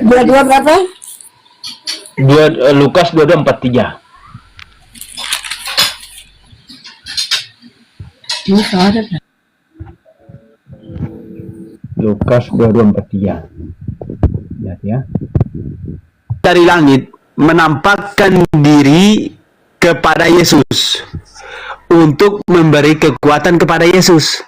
Dua-dua berapa? Lukas 22:43. Ini ada. Lukas 22:43. Lihat ya. Dari langit menampakkan diri kepada Yesus untuk memberi kekuatan kepada Yesus.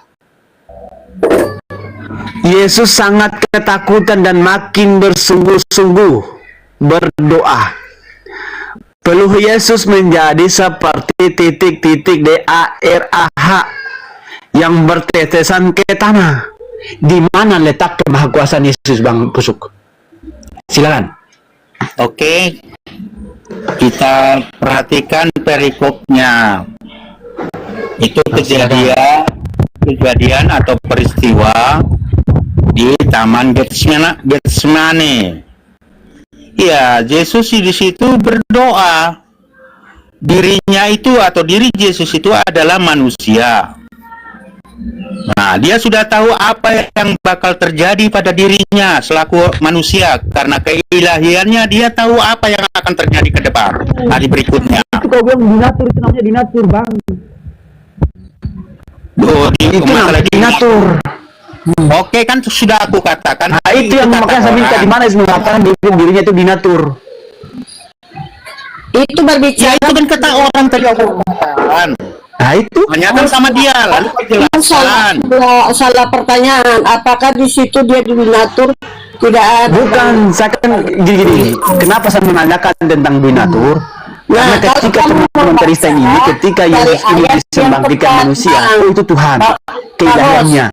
Yesus sangat ketakutan dan makin bersungguh-sungguh berdoa. Peluh Yesus menjadi seperti titik-titik DARAH yang bertetesan ke tanah. Di mana letak kemahakuasaan Yesus, Bang Pusuk? Silakan. Oke, kita perhatikan perikopnya. Itu kejadian atau peristiwa di Taman Getsemani. Ya, Yesus di situ berdoa. Dirinya itu atau diri Yesus itu adalah manusia. Nah, dia sudah tahu apa yang bakal terjadi pada dirinya selaku manusia. Karena keilahiannya, dia tahu apa yang akan terjadi ke depan hari berikutnya. Itu kau bilang dinatur, itu namanya dinatur, Bang. Itu masalah dinatur. Oke, kan sudah aku katakan. Nah, itu yang makanya saya minta di mana mengatakan dirinya itu dinatur. Itu berbicara. Ya, itu kan kata orang tadi aku katakan. Nah, itu Tanyakan sama dia, lalu jelaskan. Salah pertanyaan. Apakah di situ dia dinatur? Tidak ada. Bukan, saya kan gini. Kenapa saya menanyakan tentang dinatur? Karena ketika teman-teman Kristen ini, ketika Yesus ini bisa membangkitkan manusia, oh itu Tuhan, keilahiannya.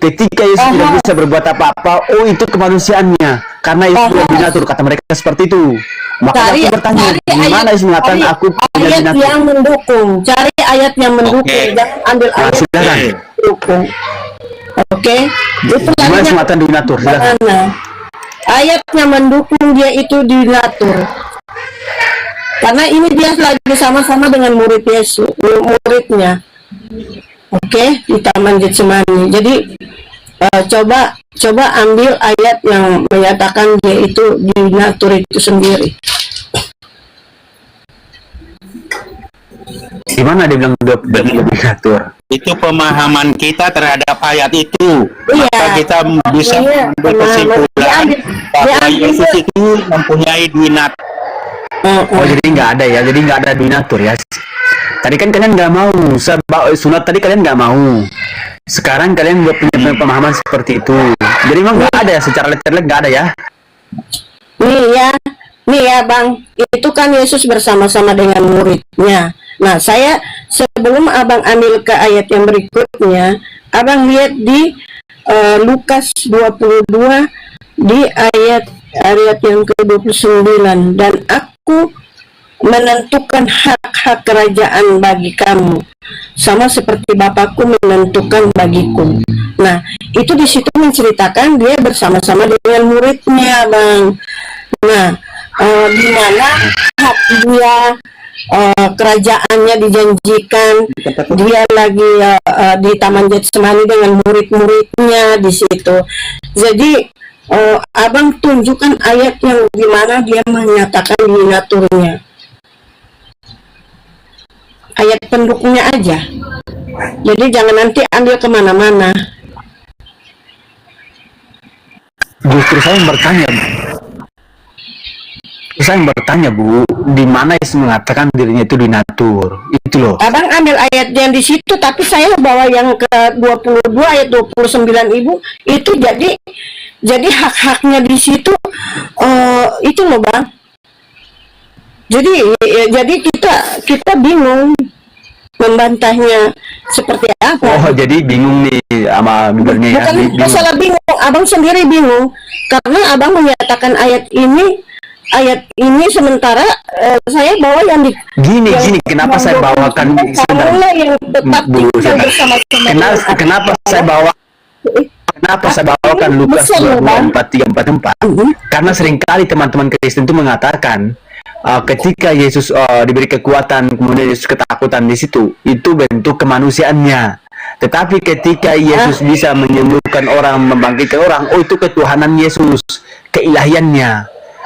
Ketika Yesus tidak bisa berbuat apa-apa, oh itu kemanusiaannya. Karena Yesus sudah dinatur, kata mereka seperti itu. Makanya aku bertanya, gimana Yesus mengatakan aku tidak ayat dinatur? yang mendukung, cari ayat yang mendukung, jangan ambil ayat silakan. yang mendukung. Oke, itu Gimana Yesus mengatakan dinatur? Silakan. Ayat yang mendukung dia itu dinatur. Karena ini dia lagi sama-sama dengan murid Yesus, muridnya. Oke, di Taman Getsemani. Jadi coba ambil ayat yang menyatakan dia itu dinatur itu sendiri. Gimana dia bilang dinatur? Itu pemahaman kita terhadap ayat itu. Iya. Maka kita bisa mengambil kesimpulan bahwa Yesus itu mempunyai dinatur. Oh, jadi nggak ada ya, jadi nggak ada donatur ya. Tadi kan kalian nggak mau, sunat tadi kalian nggak mau. Sekarang kalian punya pemahaman seperti itu. Jadi memang nggak ada ya, secara literal nggak ada ya. Nih ya Bang, itu kan Yesus bersama-sama dengan muridnya. Nah, saya sebelum Abang ambil ke ayat yang berikutnya, Abang lihat di Lukas 22 di ayat yang ke-29, dan aku menentukan hak-hak kerajaan bagi kamu sama seperti Bapakku menentukan bagiku. Nah, itu di situ menceritakan dia bersama-sama dengan muridnya, Bang. Nah, di mana hak dia, kerajaannya dijanjikan, dia lagi di Taman Getsemani dengan murid-muridnya di situ. Jadi Abang tunjukkan ayat yang dimana dia menyatakan dinaturnya. Ayat pendukungnya aja. Jadi jangan nanti ambil kemana-mana. Justru saya yang bertanya, Bu, di mana Yesus mengatakan dirinya itu dinatur? Itu loh. Abang ambil ayat yang di situ, tapi saya bawa yang ke 22 ayat 29 Ibu, itu jadi hak-haknya di situ itu loh, Bang. Jadi kita bingung membantahnya seperti apa. Oh, jadi bingung nih sama Bibelnya ya. Bukan masalah bingung, Abang sendiri bingung karena Abang menyatakan ayat ini sementara saya bawa yang di gini kenapa saya bawakan yang tetap tinggal bersama-sama. Kenapa saya bawakan Lukas 24:3-44? Karena seringkali teman-teman Kristen itu mengatakan ketika Yesus diberi kekuatan, kemudian Yesus ketakutan di situ, itu bentuk kemanusiaannya. Tetapi ketika Yesus bisa menyembuhkan orang, membangkitkan orang, oh itu ketuhanan Yesus. keilahiannya.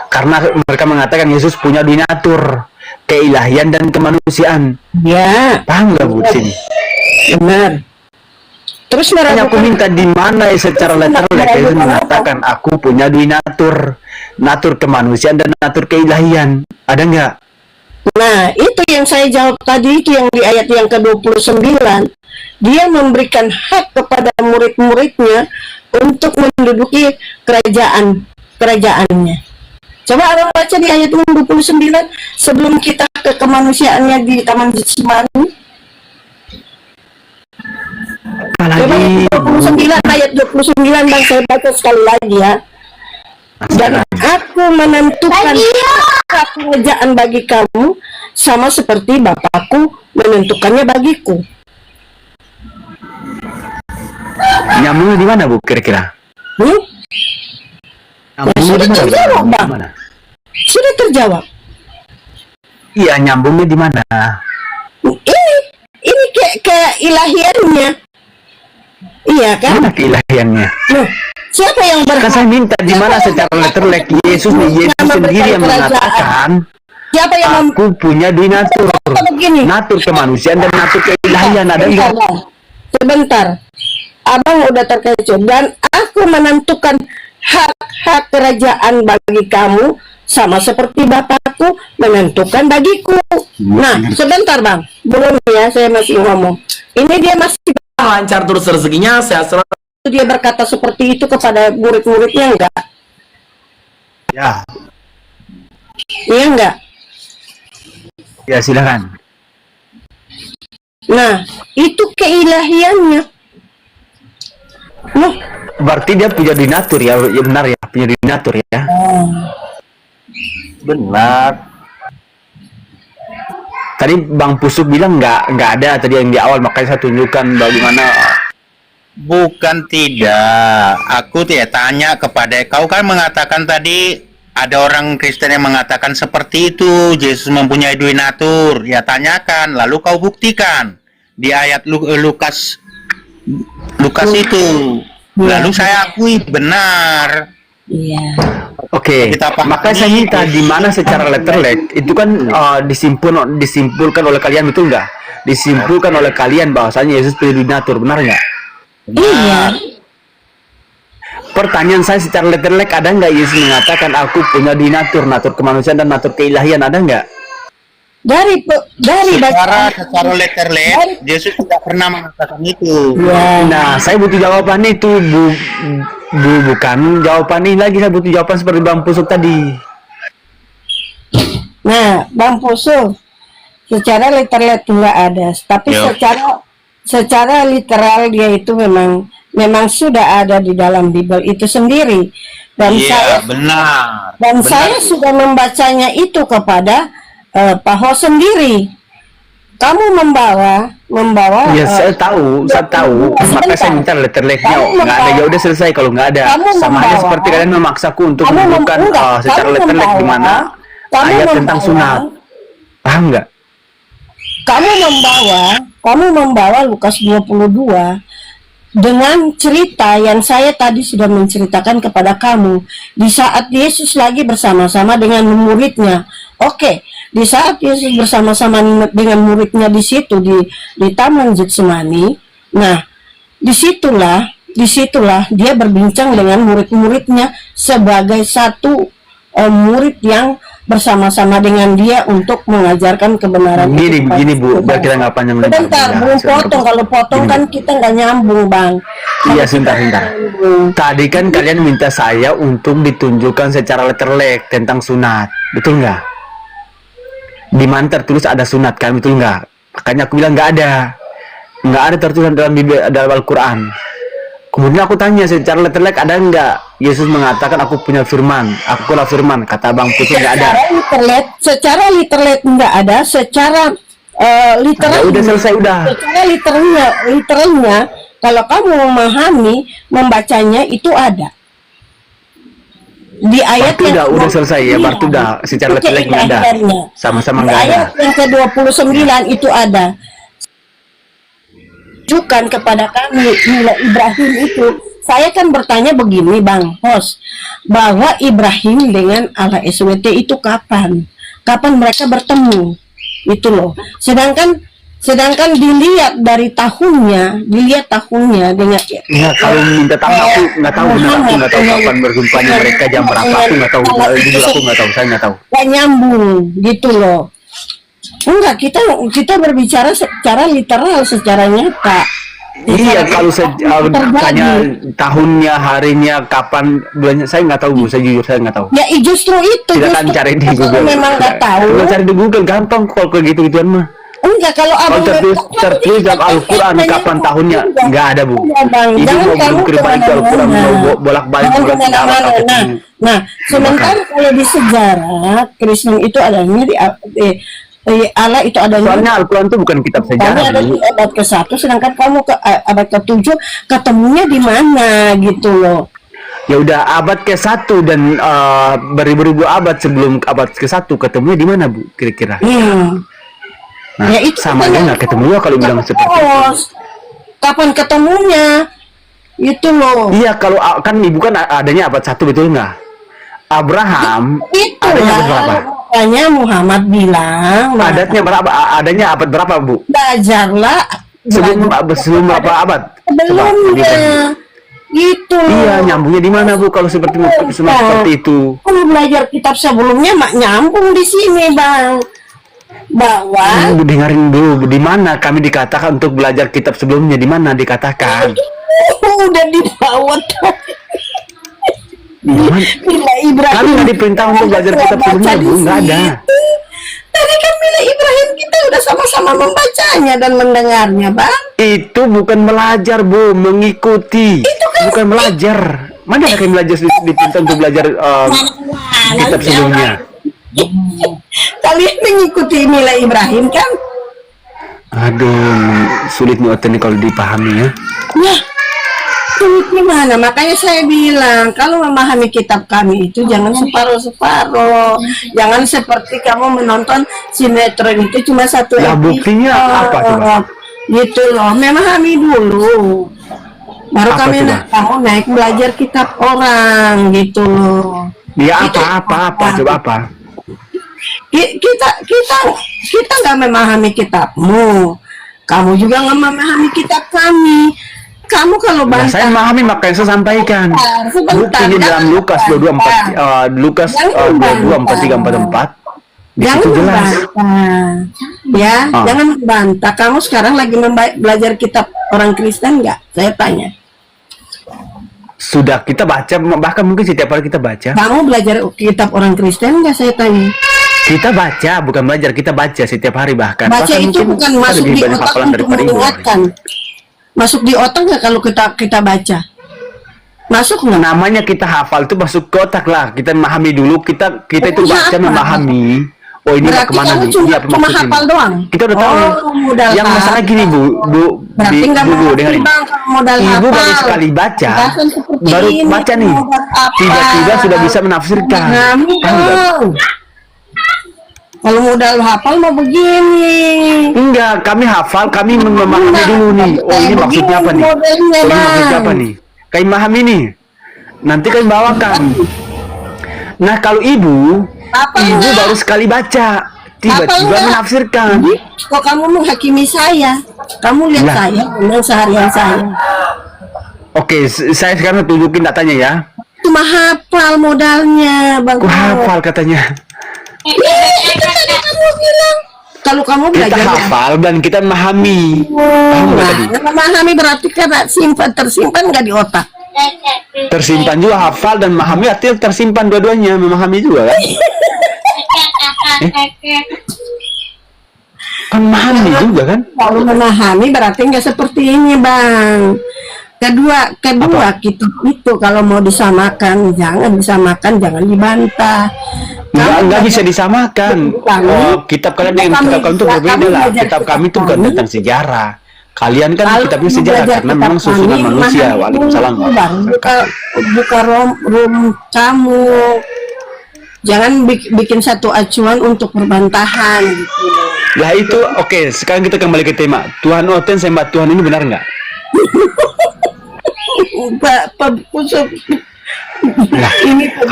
Karena mereka mengatakan Yesus punya dua natur, keilahian dan kemanusiaan. Ya, Paham nggak Bu sini? benar. Terus Hanya aku meragukan minta di mana secara letterlek Yesus mengatakan aku punya dua natur, natur kemanusiaan dan natur keilahian. Ada nggak? Nah, itu yang saya jawab tadi, itu yang di ayat yang ke-29. Dia memberikan hak kepada murid-muridnya untuk menduduki kerajaannya. Coba abang baca di ayat 29 sebelum kita ke kemanusiaannya di Taman Getsemani. Coba Apalagi 29 ayat 29 Bang, saya baca sekali lagi ya. Dan aku menentukan hak kerajaan bagi kamu sama seperti Bapakku menentukannya bagiku. nyambungnya di mana Bu kira-kira? Hmm? Nyambungnya di mana? terjawab, Di Bang. mana? Sudah terjawab. Iya, nyambungnya di mana? Ini kayak ilahiannya. Iya kan? Mana keilahiannya? Loh, siapa yang Kan berhak? saya minta di mana secara letterlek Yesus sendiri yang mengatakan Siapa yang aku punya dua natur, begini? natur kemanusiaan dan natur keilahian. Ada nggak? Sebentar, abang udah terkecoh. Dan aku menentukan hak-hak kerajaan bagi kamu sama seperti Bapakku menentukan bagiku. Nah, sebentar Bang, belum ya, saya masih ngomong. Ini dia masih Lancar terus rezekinya, sehat selalu. dia berkata seperti itu kepada murid-muridnya enggak? Ya, Iya enggak? ya silakan. Nah, itu keilahiannya. Loh, Berarti dia punya dua natur ya, ya benar ya, punya dua natur ya. Benar. Tadi Bang Pusuk bilang nggak ada tadi yang di awal, makanya saya tunjukkan bagaimana. Bukan tidak. Aku tidak tanya kepada kau, kan mengatakan tadi ada orang Kristen yang mengatakan seperti itu, Yesus mempunyai dua natur. Ya tanyakan, lalu kau buktikan di ayat Lukas itu. Lalu saya akui benar. iya. Oke, Kita pahami. maka saya minta di mana secara letterlek itu kan disimpulkan oleh kalian, betul nggak? Disimpulkan oleh kalian bahwasanya Yesus punya dua natur, benar nggak? Iya. Pertanyaan saya secara letterlek, ada nggak Yesus mengatakan aku punya dua natur, natur kemanusiaan dan natur keilahian, ada nggak? Dari Secara bacaan letterlek, Yesus tidak pernah mengatakan itu. ya. Nah, saya butuh jawaban itu, bukan jawaban ini lagi, saya butuh jawaban seperti Bang Pusuk tadi. Nah, Bang Pusu, secara literal nggak ada, tapi Yo. secara literal dia itu memang sudah ada di dalam Bible itu sendiri. Dan Iya, benar. saya sudah membacanya itu kepada Pak Ho sendiri. Kamu membawa Ya, saya tahu, maka saya minta letterleknya. Nggak ada, ya udah selesai kalau nggak ada. Kamu Sama aja membawa- seperti kalian memaksaku untuk Kamu menunjukkan enggak, secara kamu letterlek di membawa- mana kamu ayat tentang membawa- sunat. Paham nggak? kamu membawa Lukas 22 dengan cerita yang saya tadi sudah menceritakan kepada kamu di saat Yesus lagi bersama-sama dengan muridnya. Oke, di saat Yesus bersama-sama dengan muridnya di situ di Taman Getsemani. Nah, disitulah dia berbincang dengan murid-muridnya sebagai satu murid yang bersama-sama dengan dia untuk mengajarkan kebenaran. Begini Bu, biar kita nggak panjang lebar. Bentar, Ya, belum sebentar. potong. Kalau potong Gini, kan kita nggak nyambung, Bang. Iya, sebentar. Tadi kan kalian minta saya untuk ditunjukkan secara letterlek tentang sunat, betul nggak? Di mana tertulis ada sunat kan, betul nggak? Makanya aku bilang nggak ada tertulis dalam Al-Quran. Kemudian aku tanya secara letterlek, ada nggak Yesus mengatakan aku punya firman, akulah firman, kata Bang Putih nggak ada. Secara literal nggak ada. Secara literal. Ya udah selesai udah. Secara literalnya, kalau kamu memahami, membacanya itu ada. Di ayat Berarti udah selesai ya, Iya. berarti udah secara Itu letterlek nggak ada. keilahiannya. Sama-sama Di nggak ada. ayat yang ke-29 itu ada. Tunjukkan kepada kami nilai Ibrahim itu saya kan bertanya begini Bang Hos, bahwa Ibrahim dengan Allah SWT itu kapan? Kapan mereka bertemu? Itu loh. Sedangkan dilihat dari tahunnya, dengan Ya, kalau minta tahu aku nggak tahu, benar aku nggak tahu kapan berjumpanya mereka, jam berapa aku nggak tahu, jujur aku nggak tahu, saya nggak tahu. Gak nyambung gitu loh. Enggak, kita berbicara secara literal, secara nyata. Iya, kalau tanya tahunnya, harinya, kapan, bulannya, saya nggak tahu Bu, saya jujur saya nggak tahu. Ya justru itu. Kita kan cari di Google. Memang nggak tahu. Kita cari di Google gampang kalau kayak gitu-gituan mah. Enggak, kalau abang tertulis dalam Al-Quran kapan tahunnya nggak ada Bu. Itu mau belum balik ke Al-Quan, mau bolak-balik Nah, sementara kalau di sejarah Kristen itu adanya Allah itu adanya. Soalnya Al-Quran itu bukan kitab sejarah. Kamu ada di abad ke-1, sedangkan kamu ke abad ke-7 ketemunya di mana gitu loh. Ya udah, abad ke-1 dan beribu-ribu abad sebelum abad ke-1 ketemunya di mana Bu kira-kira? Nah, ya itu sama aja nggak ketemu ya kalau bilang seperti itu. Kapan ketemunya? Itu loh. Iya, kalau kan ibu kan adanya abad 1, betul nggak? Abraham adanya abad berapa? Makanya Muhammad bilang Adatnya berapa? Adanya abad berapa Bu? Belajarlah sebelum berapa abad? Sebelumnya. Gitu. Iya, nyambungnya di mana Bu kalau seperti itu? Kalau belajar kitab sebelumnya mak nyambung di sini Bang. Bahwa Bu, dengerin dulu, di mana kami dikatakan untuk belajar kitab sebelumnya, di mana dikatakan? Udah dibawa Mila Ibrahim. Kami nggak diperintah untuk belajar kitab sebelumnya Bu, nggak ada. Tadi kan Mila Ibrahim kita udah sama-sama membacanya dan mendengarnya Bang. Itu bukan belajar Bu, mengikuti. Bukan belajar. Mana ada kami belajar diperintah untuk belajar kitab sebelumnya? Kalian mengikuti Mila Ibrahim kan? Aduh, sulit nih Oten kalau dipahami ya. Nah, sulit gimana? Makanya saya bilang, kalau memahami kitab kami itu jangan separuh-separuh. Jangan seperti kamu menonton sinetron itu cuma satu Lah, episode. buktinya apa coba? Gitu loh, memahami dulu. Baru Apa kami coba? kamu naik belajar kitab orang gitu loh. Ya Itu apa coba apa? Kita nggak memahami kitabmu, kamu juga nggak memahami kitab kami. Kamu kalau Nah, bantah, saya memahami makanya saya sampaikan. sebentar, Buktinya dalam jangan Lukas 22:4, di jangan situ jelas. membantah, ya, jangan membantah. Kamu sekarang lagi belajar kitab orang Kristen nggak? Saya tanya. Sudah kita baca, bahkan mungkin setiap hari kita baca. Kamu belajar kitab orang Kristen nggak? Saya tanya. Kita baca, bukan belajar, kita baca setiap hari bahkan. Baca Bahkan itu mungkin bukan kita masuk lebih di banyak otak hafalan untuk daripada ibu. mengingatkan. Masuk di otak nggak kalau kita baca? Masuk nggak? Namanya kita hafal itu masuk ke otak lah. Kita memahami dulu, kita itu Oh, baca hafal. memahami. Oh ini mau Berarti kemana kamu nih? cuma Iya, hafal maksudnya. doang? Kita udah tahu. Modal Yang masalah hafal. gini Berarti nggak Bu, mau dengerin. Bang, modal Ibu baru hafal. sekali baca, Bahasan seperti baru ini, baca nih. modal hafal. Tiba-tiba sudah bisa menafsirkan. Memahami Tahu nggak? dong. Kalau modal hafal mau begini. Enggak, kami hafal, kami memahami dulu nih. Oh ini maksudnya apa nih? Modelnya, Oh ini Bang. maksudnya apa nih? Kami memahami nih. Nanti kami bawakan. Nah kalau ibu Hafal baru sekali baca, tiba-tiba Hafal nggak? menafsirkan. Kok kamu menghakimi saya? Kamu lihat Lah. saya, memang seharian saya. Oke, saya sekarang tunjukin datanya ya. Cuma hafal modalnya, Bang. Aku hafal katanya. Itu tadi kamu bilang. Kalau kamu Kita belajar hafal dan kita memahami. Paham nggak tadi? memahami berarti karena tersimpan nggak di otak. Tersimpan juga hafal dan memahami, artinya tersimpan dua-duanya, memahami juga kan? Kan memahami juga kan? Kalau memahami berarti nggak seperti ini, Bang. Kedua kita itu kalau mau disamakan, jangan disamakan, jangan dibantah. Nggak bisa disamakan. Kami- Oh, kitab kalian dengan kitab kami itu berbeda lah. Kitab kami itu bukan tentang sejarah. Kalian kan Kalau kitabnya sejarah belajar karena kitab memang susunan kami, manusia. memahami Waalaikumsalam. dulu, Bang. Buka room kamu. Jangan bikin satu acuan untuk perbantahan gitu. Lah itu oke. Sekarang kita kembali ke tema. Tuhan Oten sembah Tuhan ini benar nggak? Pak Pusuk. Ini Pak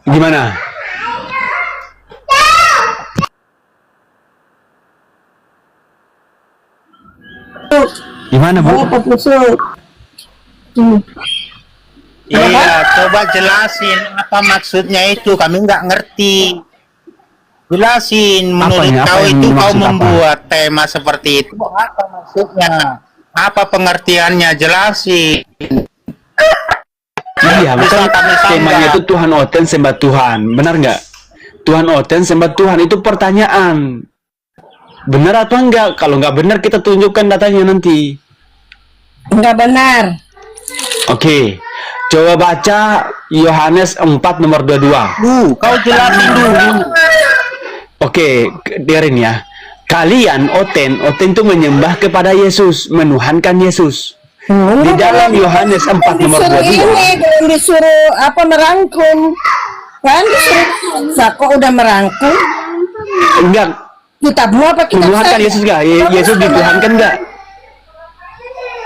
Gimana? Pusuk. Gimana, Bu? Oh, Pak Pusuk. Iya, coba jelasin apa maksudnya itu. Kami nggak ngerti. Jelasin, menurut Apanya? Apa kau yang itu kau dimaksud apa? membuat tema seperti itu. Apa maksudnya? Apa pengertiannya? Jelasin. Iya, Bisa bukan kami tanggap. temanya itu Tuhan Oten sembah Tuhan, benar nggak? Tuhan Oten sembah Tuhan itu pertanyaan. Benar atau enggak? Kalau nggak benar kita tunjukkan datanya nanti. Enggak benar. Oke, coba baca Yohanes 4 nomor 22. Kau jelasin dulu. Oke, dengerin ya. Kalian Oten itu menyembah kepada Yesus, menuhankan Yesus. Di dalam Yohanes 4 nomor disuruh 22. ini, belum disuruh apa merangkum. Kan disuruh, kok udah merangkum? Enggak, Kitabmu apa kitab menuhankan saya? Yesus enggak? Yesus dituhankan enggak?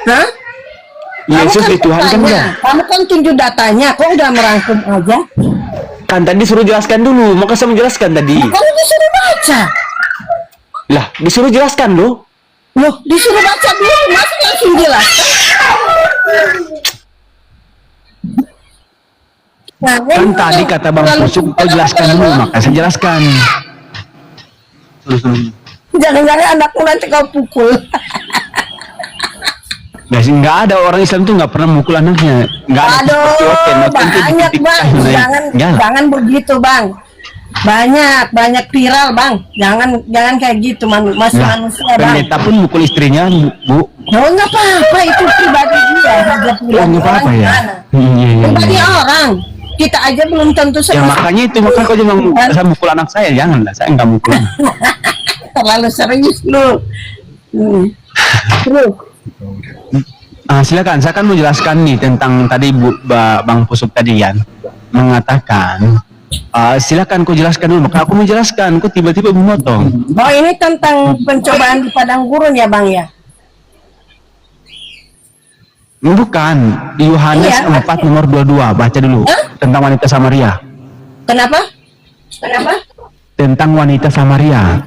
Hah? Yesus Kamu kan dituhankan bertanya, enggak? Kamu kan tunjuk datanya, kok udah merangkum aja? Kan tadi suruh jelaskan dulu, maka saya menjelaskan tadi. Kamu disuruh baca. Lah, disuruh jelaskan loh. Loh, disuruh baca dulu, masa langsung jelaskan? Nah, Kan tadi kata Bang Pusuk, kau jelaskan dulu, maka saya jelaskan. Jangan-jangan anakmu nanti kau pukul. Nah, nggak ada orang Islam tuh nggak pernah mukul anaknya. Nggak ada Aduh, seperti Oten tuh banyak dikit-dikit. bang, Nggak. jangan begitu bang. Banyak viral bang. Jangan kayak gitu masih Nah, manusia bang. pendeta pun mukul istrinya, Bu. Oh nggak apa-apa, itu pribadi dia. Hanya Oh, pribadi nggak apa-apa orang ya. gimana? Iya. Pribadi orang. Kita aja belum tentu Ya makanya itu, maka kau jangan saya mukul anak saya, janganlah. Saya nggak mukul. terlalu serius lu. Terus. Silakan, saya akan menjelaskan nih tentang tadi Bang Pusuk tadi ya mengatakan. Silakan kau jelaskan dulu, maka aku menjelaskan. Kau tiba-tiba memotong. Oh ini tentang pencobaan di padang gurun ya bang ya? Bukan, Yohanes Iya. 4 nomor 22, baca dulu. Hah? Tentang wanita Samaria. Kenapa? Kenapa? Tentang wanita Samaria.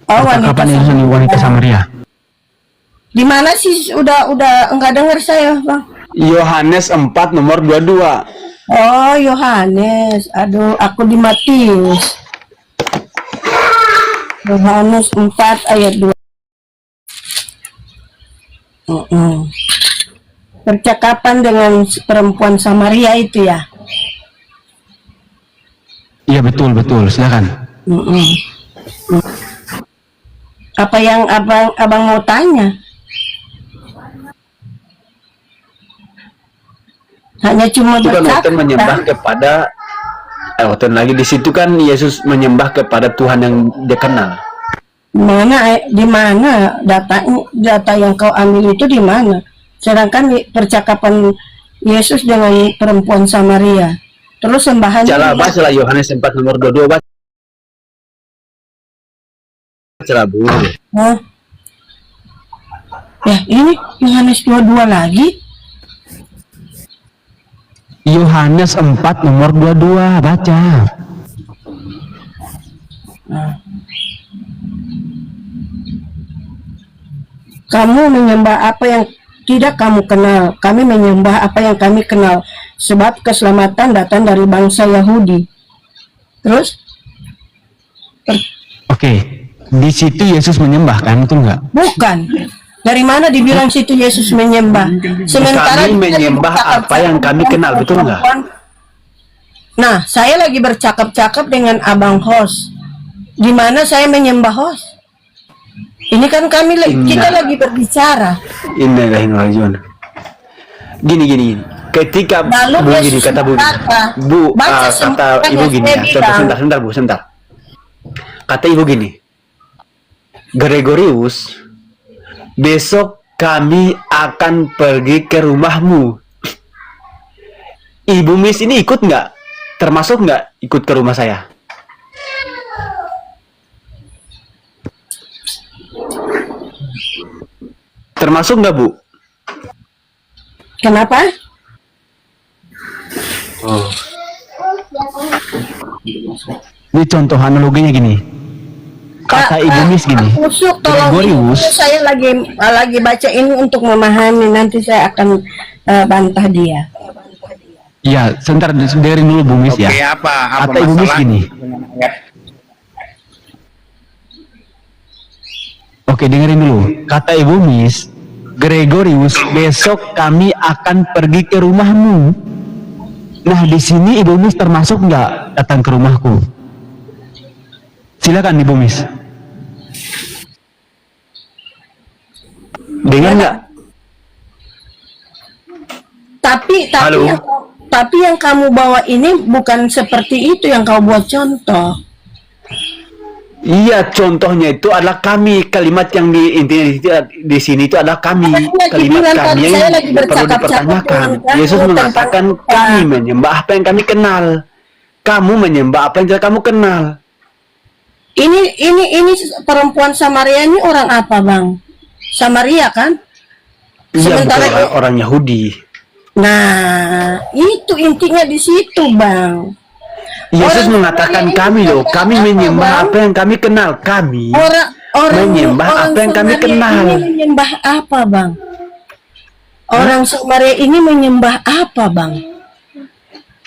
Oh wanita. Kapan Yesus ini wanita Samaria? Di mana sih? Udah enggak dengar saya bang. Yohanes 4 nomor 22. Oh Yohanes. Aduh aku di Matius. Yohanes 4 ayat 2. Percakapan dengan perempuan Samaria itu ya. Iya betul, silakan. Apa yang abang mau tanya? Hanya cuma Itu kan bercakap. Oten menyembah kepada Oten lagi di situ kan Yesus menyembah kepada Tuhan yang dia kenal. Di mana data yang kau ambil itu di mana? Sedangkan percakapan Yesus dengan perempuan Samaria. Terus sembahan Bacalah Yohanes 4 nomor 22, bacalah Bu. Hah? Ya, ini Yohanes 22 lagi. Yohanes 4 nomor 22, baca. Kamu menyembah apa yang tidak kamu kenal. Kami menyembah apa yang kami kenal. Sebab keselamatan datang dari bangsa Yahudi. Terus? Oke, di situ Yesus menyembah kan, betul nggak? Bukan. Dari mana dibilang situ Yesus menyembah? Sementara Kami kita menyembah bercakap-cakap apa yang kami kenal, betul nggak? Nah, saya lagi bercakap-cakap dengan abang host. Di mana saya menyembah host? Ini kan kita lagi berbicara. Innalillahi. Gini. Ketika Lalu Bu Yesus gini kata Bu, berkata, kata Ibu gini ya. Sebentar Bu, sebentar. Kata Ibu gini. Gregorius, besok kami akan pergi ke rumahmu. Ibu Miss ini ikut nggak? Termasuk nggak ikut ke rumah saya? Termasuk nggak, Bu? Kenapa? Ini contoh analoginya gini. Kata Ibu Miss gini. Usuk, tolong Gregorius. saya lagi baca ini untuk memahami, nanti saya akan bantah dia. Iya, sebentar dengerin dulu Bu Miss ya. Oke, apa Kata Ibu Miss masalah? gini. Oke, dengerin dulu. Kata Ibu Miss, Gregorius, besok kami akan pergi ke rumahmu. Nah, di sini Ibu Miss termasuk nggak datang ke rumahku? Silakan Ibu Miss. Dengar nggak? Tapi Halo? yang kamu bawa ini bukan seperti itu yang kau buat contoh. Iya, contohnya itu adalah kami. Kalimat yang di sini itu adalah kami. Kalimat kami yang perlu dipertanyakan. Yesus mengatakan kami menyembah apa yang kami kenal. Kamu menyembah apa yang tidak kamu kenal. Ini perempuan Samaria ini orang apa, Bang? Samaria kan? Iya, Sementara bukan orang Yahudi. Nah, itu intinya di situ, Bang. Yesus Orang mengatakan Samaria kami ini loh, kami apa, menyembah Bang? apa yang kami kenal. Kami Orang menyembah apa yang kami Samaria kenal. ini menyembah apa, Bang? Orang Samaria ini menyembah apa, Bang?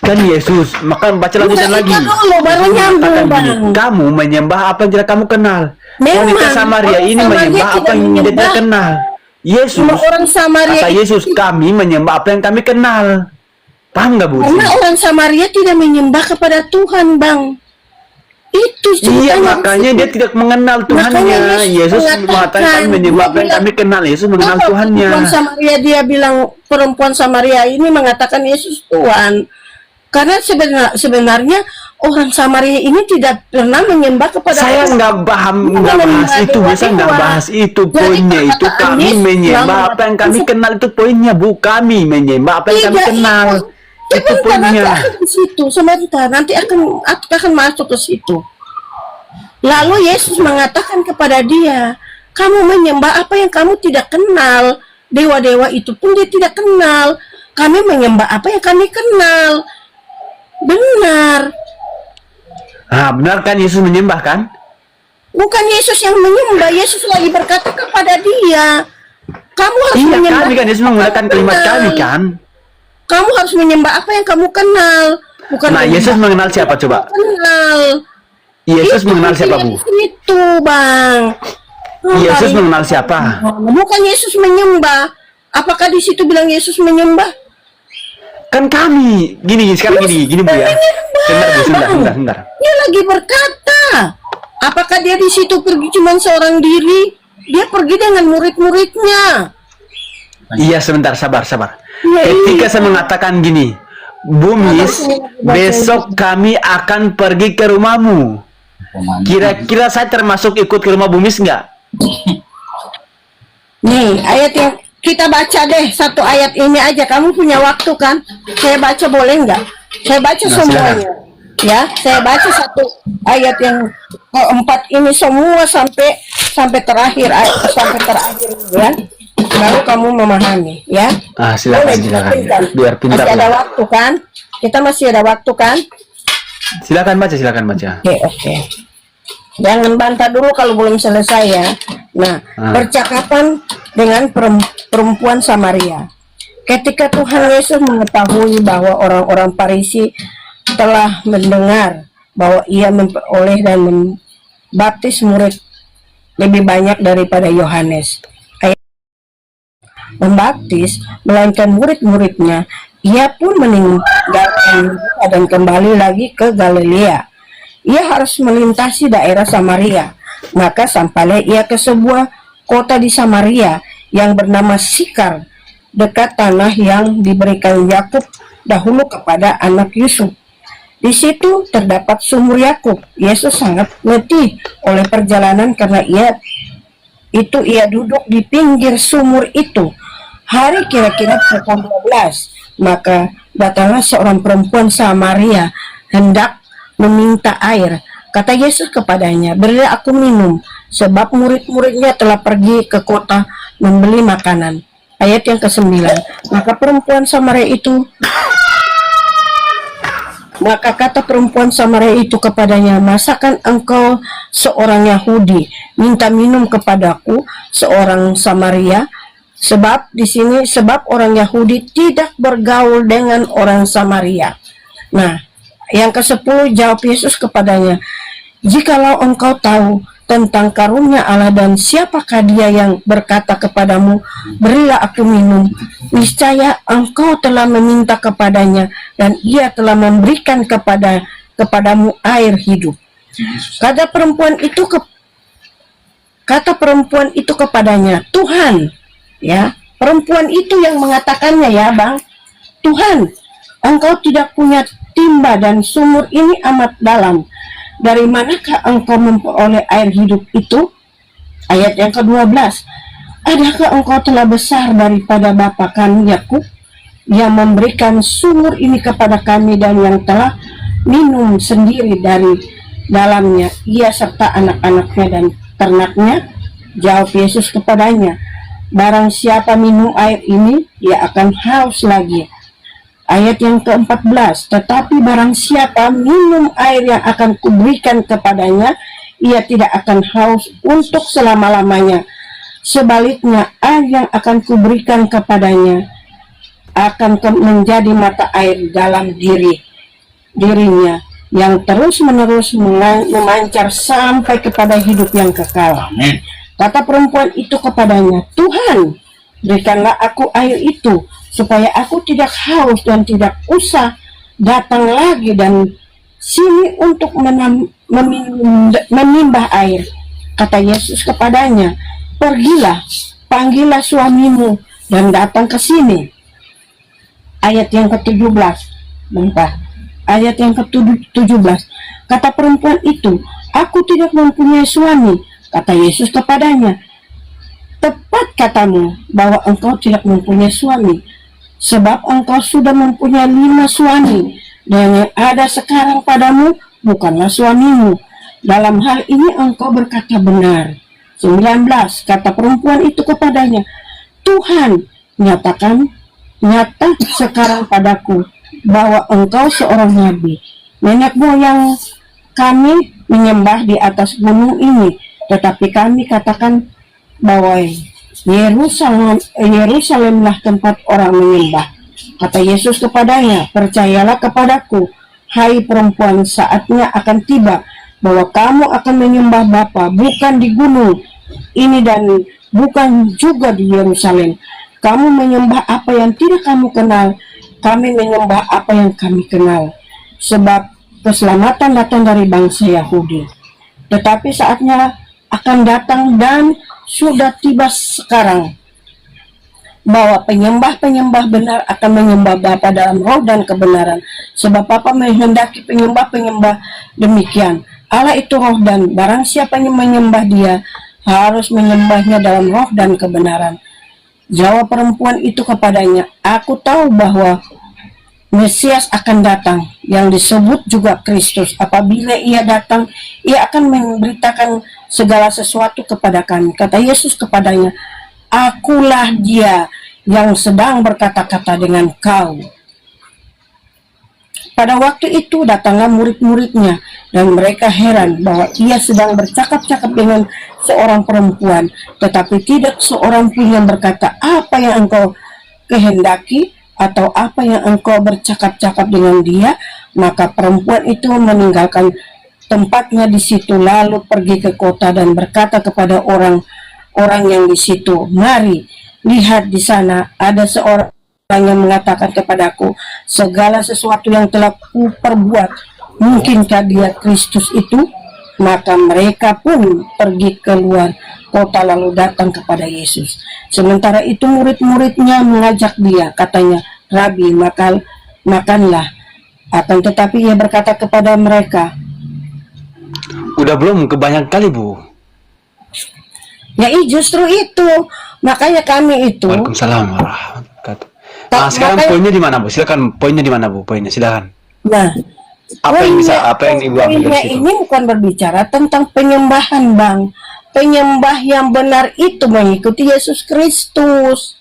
Kan Yesus, maka baca lanjutan Bukan lagi. itu dulu, baru Yesus nyambung, mengatakan Bang. gini, kamu menyembah apa yang tidak kamu kenal. Memang, Wanita Samaria orang ini Samaria menyembah apa tidak yang dia menyembah. tidak kenal. Yesus, Cuma orang Samaria kata itu- Yesus, kami menyembah apa yang kami kenal. Paham nggak, Bu? Karena orang Samaria tidak menyembah kepada Tuhan, Bang. Itu Iya, ceritanya. makanya dia tidak mengenal Makanya Tuhannya. Yesus mengatakan, mengatakan kami menyembah apa yang dia kami kenal. Yesus mengenal Kenapa Tuhannya. Perempuan Samaria dia bilang, perempuan Samaria ini mengatakan Yesus Tuhan. Karena sebenarnya orang Samaria ini tidak pernah menyembah kepada Saya Tuhan. nggak paham, Bukan nggak bahas menyembah itu. dewa-dewa. Biasa nggak bahas itu. Jadi Poinnya itu perkataan kami Yesus menyembah yang apa yang kami mengatakan- kenal, itu poinnya, Bu. Kami menyembah apa yang kami Tidak, kenal. Itu Sebentar, poinnya. nanti akan ke situ. Sebentar, nanti akan masuk ke situ. Lalu Yesus mengatakan kepada dia, kamu menyembah apa yang kamu tidak kenal. Dewa-dewa itu pun dia tidak kenal. Kami menyembah apa yang kami kenal. Benar. Nah, benar kan Yesus menyembah kan? Bukan Yesus yang menyembah. Yesus lagi berkata kepada dia, kamu harus Iya, menyembah kami kan Yesus apa yang menggunakan kamu kalimat kenal. kami kan? Kamu harus menyembah apa yang kamu kenal. Bukan Nah, menyembah Yesus mengenal siapa coba? kenal. Yesus Itu mengenal siapa, intinya Bu? di situ, Bang. Yesus Hari- mengenal siapa? Bukan Yesus menyembah. Apakah di situ bilang Yesus menyembah? Kan kami. Gini, sekarang gini Bu ya. Sebentar. Dia lagi berkata, apakah dia di situ pergi cuma seorang diri? Dia pergi dengan murid-muridnya. Iya, sebentar, sabar. Ya, Ketika iya. saya mengatakan gini, Bu Miss, besok kami akan pergi ke rumahmu. Kira-kira saya termasuk ikut ke rumah Bu Miss nggak? Nih, ayat yang kita baca deh, satu ayat ini aja. Kamu punya waktu kan? Saya baca boleh nggak? Saya baca Nah, semuanya. Ya, saya baca satu ayat yang keempat ini semua sampai terakhir ya. Baru kamu memahami, ya. Ah, silakan. Boleh, Biar pintar masih ada lah. waktu kan? Kita masih ada waktu kan? Silakan baca. Oke. Jangan bantah dulu kalau belum selesai ya. Nah, percakapan dengan perempuan Samaria. Ketika Tuhan Yesus mengetahui bahwa orang-orang Farisi telah mendengar bahwa ia memperoleh dan membaptis murid lebih banyak daripada Yohanes. Membaptis, melainkan murid-muridnya, ia pun meninggalkan Yudea dan kembali lagi ke Galilea. Ia harus melintasi daerah Samaria. Maka sampailah ia ke sebuah kota di Samaria yang bernama Sikar, dekat tanah yang diberikan Yakub dahulu kepada anak Yusuf. Di situ terdapat sumur Yakub. Yesus sangat letih oleh perjalanan karena ia duduk di pinggir sumur itu. Hari kira-kira pukul 12, maka datanglah seorang perempuan Samaria hendak meminta air. Kata Yesus kepadanya, berilah aku minum. sebab murid-muridnya telah pergi ke kota membeli makanan. Ayat yang ke-9. Maka kata perempuan Samaria itu kepadanya, masakan engkau seorang Yahudi minta minum kepadaku seorang Samaria? Sebab orang Yahudi tidak bergaul dengan orang Samaria. Nah, yang ke-10, jawab Yesus kepadanya, jikalau engkau tahu tentang karunia Allah dan siapakah dia yang berkata kepadamu, berilah aku minum, niscaya engkau telah meminta kepadanya dan ia telah memberikan kepadamu air hidup. Kata perempuan itu kepadanya, Tuhan, ya, perempuan itu yang mengatakannya, ya Bang, Tuhan, engkau tidak punya timba dan sumur ini amat dalam. Dari manakah engkau memperoleh air hidup itu? Ayat yang ke-12. Adakah engkau telah besar daripada bapa kami Yakub yang memberikan sumur ini kepada kami dan yang telah minum sendiri dari dalamnya, ia serta anak-anaknya dan ternaknya? Jawab Yesus kepadanya, barang siapa minum air ini, ia akan haus lagi. Ayat yang ke-14, tetapi barang siapa minum air yang akan kuberikan kepadanya, ia tidak akan haus untuk selama-lamanya. Sebaliknya, air yang akan kuberikan kepadanya akan menjadi mata air dalam dirinya, yang terus-menerus memancar sampai kepada hidup yang kekal. Amin. Kata perempuan itu kepadanya, Tuhan, berikanlah aku air itu, supaya aku tidak haus dan tidak usah datang lagi dan sini untuk menimbah air. Kata Yesus kepadanya, pergilah, panggillah suamimu dan datang ke sini. Ayat yang ke-17. Ayat yang ke-17. Kata perempuan itu, aku tidak mempunyai suami. Kata Yesus kepadanya, tepat katamu bahwa engkau tidak mempunyai suami, sebab engkau sudah mempunyai 5 suami, dan yang ada sekarang padamu bukanlah suamimu. Dalam hal ini engkau berkata benar. 19. Kata perempuan itu kepadanya, Tuhan, nyata sekarang padaku bahwa engkau seorang nabi. Nenek moyang kami menyembah di atas gunung ini, tetapi kami katakan bahwa Yerusalemlah tempat orang menyembah. Kata Yesus kepadanya, percayalah kepadaku, hai perempuan, saatnya akan tiba bahwa kamu akan menyembah Bapa bukan di gunung ini dan bukan juga di Yerusalem. Kamu menyembah apa yang tidak kamu kenal, kami menyembah apa yang kami kenal. Sebab keselamatan datang dari bangsa Yahudi. Tetapi saatnya akan datang dan sudah tiba sekarang bahwa penyembah-penyembah benar akan menyembah Bapa dalam roh dan kebenaran, sebab Bapa menghendaki penyembah-penyembah demikian. Allah itu roh, dan barang siapa yang menyembah dia harus menyembahnya dalam roh dan kebenaran. Jawab perempuan itu kepadanya, aku tahu bahwa Mesias akan datang, yang disebut juga Kristus. Apabila ia datang, ia akan memberitakan segala sesuatu kepada kami. Kata Yesus kepadanya, akulah dia yang sedang berkata-kata dengan kau. Pada waktu itu datanglah murid-muridnya, dan mereka heran bahwa ia sedang bercakap-cakap dengan seorang perempuan, tetapi tidak seorang pun yang berkata, apa yang engkau kehendaki, atau apa yang engkau bercakap-cakap dengan dia. Maka perempuan itu meninggalkan tempatnya di situ, lalu pergi ke kota dan berkata kepada orang-orang yang di situ, mari, lihat di sana ada seorang yang mengatakan kepadaku segala sesuatu yang telah kuperbuat. Mungkinkah dia Kristus itu? Maka mereka pun pergi keluar kota lalu datang kepada Yesus. Sementara itu murid-muridnya mengajak dia, katanya, Rabi, makanlah. Akan tetapi ia berkata kepada mereka, udah belum kebanyakan kali, Bu? ya justru itu, makanya kami itu. Waalaikumsalam warahmatullahi wabarakatuh. Nah, sekarang poinnya di mana, Bu? Silakan, poinnya di mana, Bu? Poinnya, silakan. Nah, apa yang Ibu ambil dari situ? ini bukan berbicara tentang penyembahan, Bang. penyembah yang benar itu mengikuti Yesus Kristus.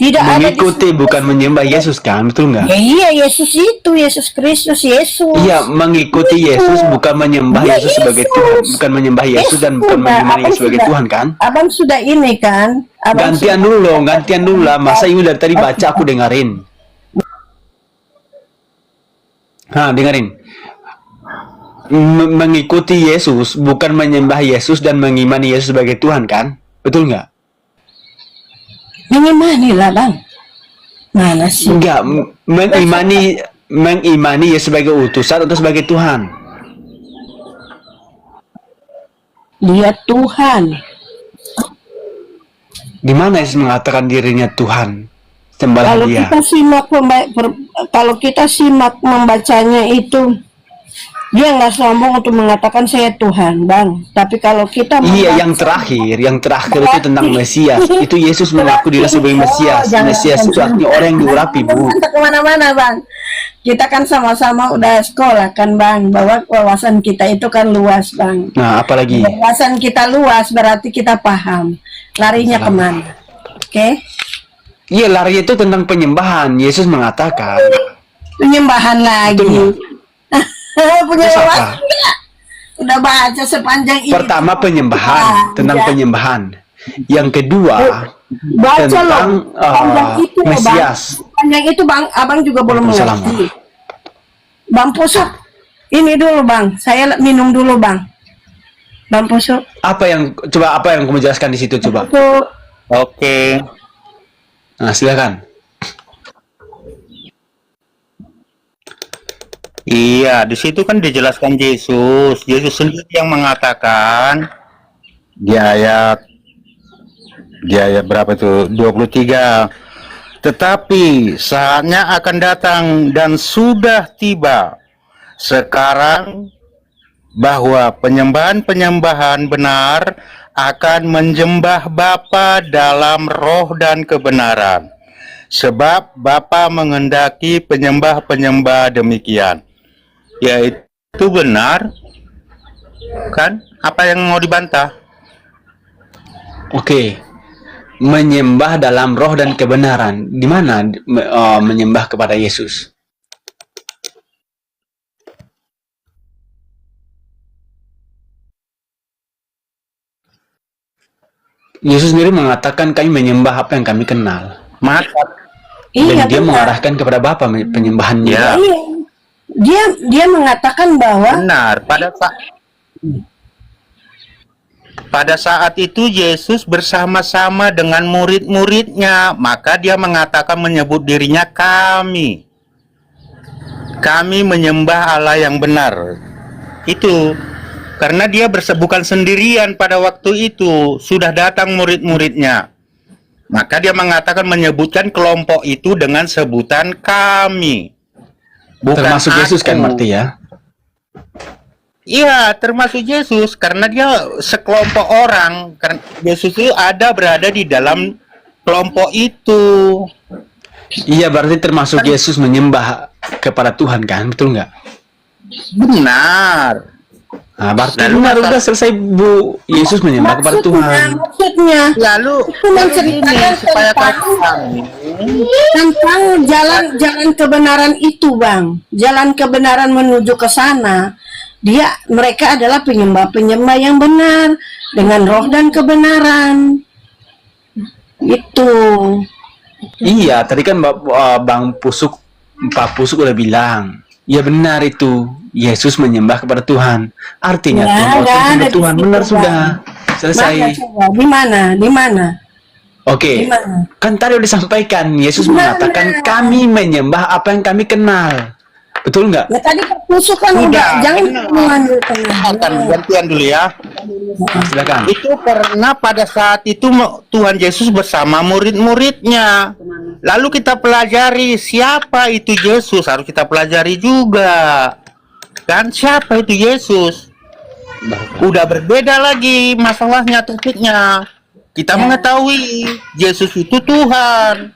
Tidak ada Mengikuti bukan menyembah Yesus kan, betul nggak? Ya, iya, Yesus itu, Yesus Kristus, Yesus. Iya, mengikuti Yesus bukan menyembah Ya, Yesus sebagai Tuhan, bukan menyembah Yesus dan bukan menyembah Yesus sebagai Tuhan kan? Abang sudah ini kan? Gantian dulu lah. Masa ini dari tadi baca aku dengerin. Dengerin. Mengikuti Yesus bukan menyembah Yesus dan mengimani Yesus sebagai Tuhan kan? Betul nggak? Mengimani lah, Bang. Mana sih? Enggak, mengimani Yesus sebagai utusan atau sebagai Tuhan. Dia Tuhan. Di mana Yesus mengatakan dirinya Tuhan? Sembahlah Kalau dia. kalau kita simak membacanya itu, dia nggak sombong untuk mengatakan saya Tuhan, Bang. Tapi kalau kita Iya, yang terakhir itu tentang Mesias. Itu Yesus mengaku diri sebagai Mesias. Mesias itu artinya orang yang diurapi, Bu. Kemana-mana, Bang. Kita kan sama-sama udah sekolah kan, Bang, bahwa wawasan kita itu kan luas, Bang. Nah, apalagi? Wawasan kita luas berarti kita paham larinya kemana. Oke? Iya, lari itu tentang penyembahan. Yesus mengatakan. Penyembahan lagi. Punya Terus apa? wawasan nggak? Udah baca sepanjang ini. Pertama penyembahan, tentang ya. penyembahan. Yang kedua Baca tentang loh. Panjang itu loh, Bang. Mesias. Panjang itu, Bang, Abang juga belum mengerti. Bang Pusuk, ini dulu, Bang. Saya minum dulu, Bang. Bang Pusuk. Apa yang kamu jelaskan di situ coba? Pusuk. Oke. Nah, silakan. Iya, di situ kan dijelaskan Yesus. Yesus sendiri yang mengatakan di ayat berapa itu? 23. Tetapi saatnya akan datang dan sudah tiba sekarang bahwa penyembahan-penyembahan benar akan menyembah Bapa dalam roh dan kebenaran. Sebab Bapa menghendaki penyembah-penyembah demikian. Ya, itu benar. Kan? Apa yang mau dibantah? Oke. Menyembah dalam roh dan kebenaran. Di mana menyembah kepada Yesus? Yesus sendiri mengatakan kami menyembah apa yang kami kenal. Maka Dan Iya, dia benar. mengarahkan kepada Bapa penyembahannya. Ya. Iya. Dia mengatakan bahwa benar, pada saat itu Yesus bersama-sama dengan murid-muridnya, maka dia mengatakan menyebut dirinya kami menyembah Allah yang benar. Itu karena dia bukan sendirian pada waktu itu, sudah datang murid-muridnya. Maka dia mengatakan menyebutkan kelompok itu dengan sebutan kami. Bukan Termasuk Yesus kan aku. berarti ya? Iya, termasuk Yesus karena dia sekelompok orang. Karena Yesus itu berada di dalam kelompok itu. Iya, berarti termasuk Yesus menyembah kepada Tuhan kan? Betul nggak? Benar. Nah, berarti Lalu benar masalah- udah selesai, Bu. Yesus menyembah kepada Tuhan. maksudnya Lalu itu menceritakan ini supaya tentang kami jalan kebenaran itu, Bang. Jalan kebenaran menuju ke sana. Mereka adalah penyembah-penyembah yang benar dengan roh dan kebenaran. Itu. Iya, tadi kan Pak Pusuk udah bilang, ya benar itu. Yesus menyembah kepada Tuhan. Artinya Ya, Tuhan nggak ada kepada di Tuhan. situ, Benar Bang. sudah. Selesai. Mana coba? Di mana? Oke. Di mana? Kan tadi udah disampaikan, Yesus Di mana? mengatakan kami menyembah apa yang kami kenal. Betul nggak? Ya tadi Pak Pusuk kan Sudah, udah, jangan benar. mengambil tengah. akan gantian dulu ya. Silakan. Itu karena pada saat itu Tuhan Yesus bersama murid-muridnya. Lalu kita pelajari siapa itu Yesus, harus kita pelajari juga. Kan siapa itu Yesus? Udah berbeda lagi masalahnya, topiknya. Kita mengetahui Yesus itu Tuhan.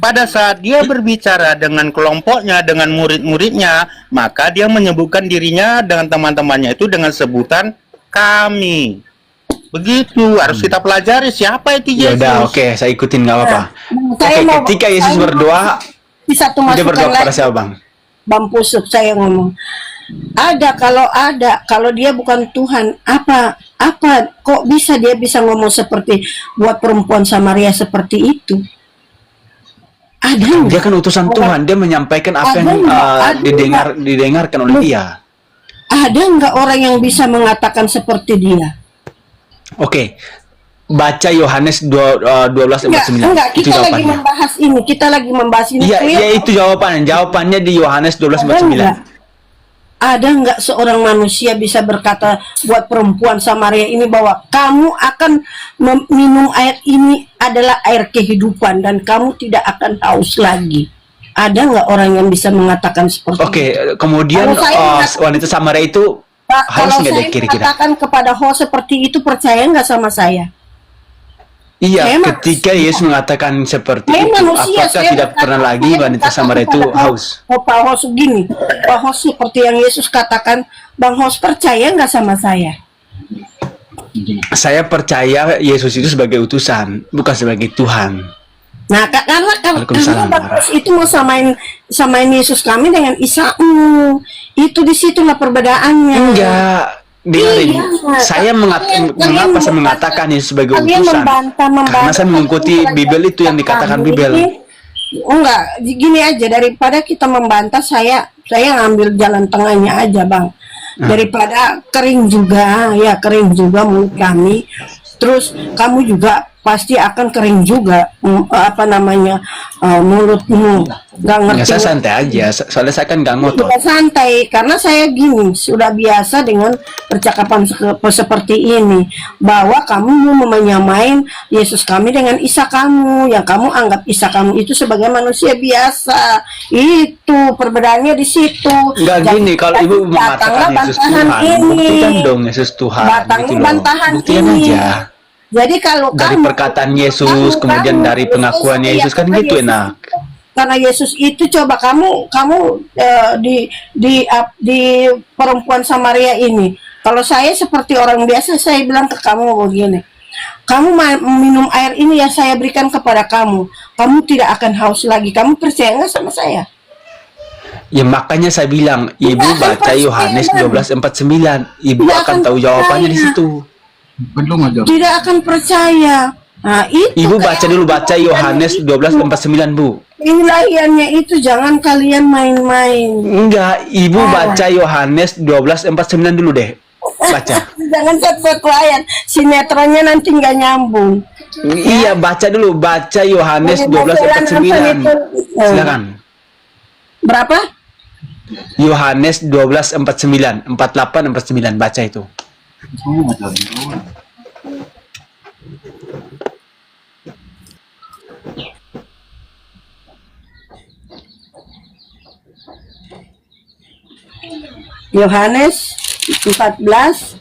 Pada saat dia berbicara dengan kelompoknya, dengan murid-muridnya, maka dia menyebutkan dirinya dengan teman-temannya itu dengan sebutan kami. Begitu harus kita pelajari siapa itu Ya Yesus. udah, oke, saya ikutin nggak apa-apa. Saya Oke, mau- ketika Yesus saya berdoa, Di satu dia berdoa masukan kepada lagi, siapa, Bang? Bang Pusuk, saya ngomong. Kalau dia bukan Tuhan, apa kok dia bisa ngomong seperti buat perempuan Samaria seperti itu? Ada Dia nggak? kan utusan Tuhan, dia menyampaikan apa yang didengarkan oleh dia. Ada nggak orang yang bisa mengatakan seperti dia? Oke, baca Yohanes 12:49. Enggak, Itu kita lagi jawabannya. membahas ini. Kita lagi membahas ini. Iya, Clear? iya itu jawabannya. Jawabannya di Yohanes 12:49. Ada nggak seorang manusia bisa berkata buat perempuan Samaria ini bahwa kamu akan minum air ini adalah air kehidupan dan kamu tidak akan haus lagi? Ada nggak orang yang bisa mengatakan seperti itu? Oke, kemudian Kalau saya mengatakan- wanita Samaria itu Pak, haus kalau nggak saya deh kira-kira? mengatakan kepada host seperti itu, percaya nggak sama saya? Iya, Saya ketika Yesus mengatakan seperti Saya itu, manusia, apakah saya tidak berkata- pernah lagi saya wanita berkata Samaria itu kepada haus? Pak host gini, Pak host seperti yang Yesus katakan, Bang host percaya nggak sama saya? Saya percaya Yesus itu sebagai utusan, bukan sebagai Tuhan. Nah, karena Waalaikumsalam. Bang host itu mau samain Yesus kami dengan Isa-mu. Itu disitulah perbedaannya. Enggak, dengarin. Iya. Saya mengapa saya mengatakan Yesus sebagai Kalian utusan? membantah. Karena saya mengikuti Bible itu yang dikatakan Bible. Enggak, gini aja, daripada kita membantah, saya ngambil jalan tengahnya aja, Bang. Daripada kering juga mulut kami, terus kamu juga pasti akan kering juga mulutmu, nggak Ya, ngerti. saya santai aja, soalnya saya kan nggak ngotot. Sudah santai karena saya gini sudah biasa dengan percakapan seperti ini, bahwa kamu mau menyamain Yesus kami dengan Isa kamu, yang kamu anggap Isa kamu itu sebagai manusia biasa. Itu perbedaannya di situ. Enggak Jadi, gini, kalau ibu mengatakan Yesus Tuhan, buktikan dong Yesus Tuhan. Batangnya gitu loh. bantahan Buktikan ini. aja. Jadi kalau Dari kamu perkataan Yesus, kemudian dari pengakuan Yesus, kan gitu enak. Karena Yesus itu coba kamu di perempuan Samaria ini. Kalau saya seperti orang biasa, saya bilang ke kamu begini. Kamu minum air ini yang saya berikan kepada kamu. Kamu tidak akan haus lagi. Kamu percaya nggak sama saya? Ya makanya saya bilang, ibu Tidak akan baca Yohanes percaya. 12:49. Ibu Tidak akan akan tahu jawabannya di percaya. situ. Tidak akan percaya. Nah, itu Ibu baca dulu, baca Yohanes 12:49, Bu. Ilahiannya itu jangan kalian main-main. Enggak, ibu baca Yohanes 12:49 dulu deh. Baca. Jangan satu ayat, sinetronnya nanti nggak nyambung. Iya, baca dulu, baca Yohanes 12:49. Silakan. Berapa? Yohanes 12:49, 48-49, baca itu. Yohanes 14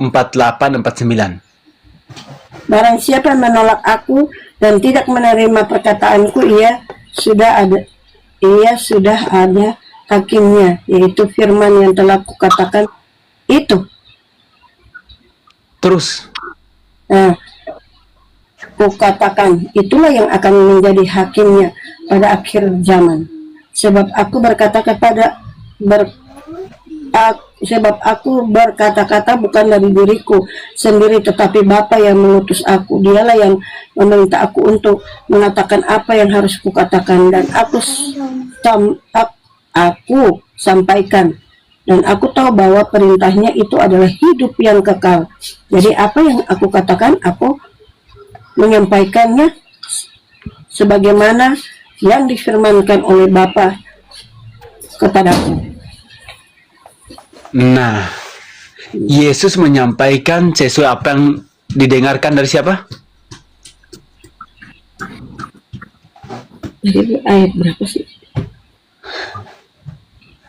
48-49. Barang siapa yang menolak aku dan tidak menerima perkataanku, ia sudah ada hakimnya, yaitu firman yang telah kukatakan itu. Terus, Nah, kukatakan itulah yang akan menjadi hakimnya pada akhir zaman. Sebab aku berkata-kata bukan dari diriku sendiri, tetapi Bapa yang mengutus aku. Dialah yang meminta aku untuk mengatakan apa yang harus kukatakan, dan aku sampaikan. Dan aku tahu bahwa perintahnya itu adalah hidup yang kekal. Jadi apa yang aku katakan, aku menyampaikannya sebagaimana yang difirmankan oleh Bapa kepadaku. nah, Yesus menyampaikan sesuai apa yang didengarkan dari siapa? Jadi ayat berapa sih?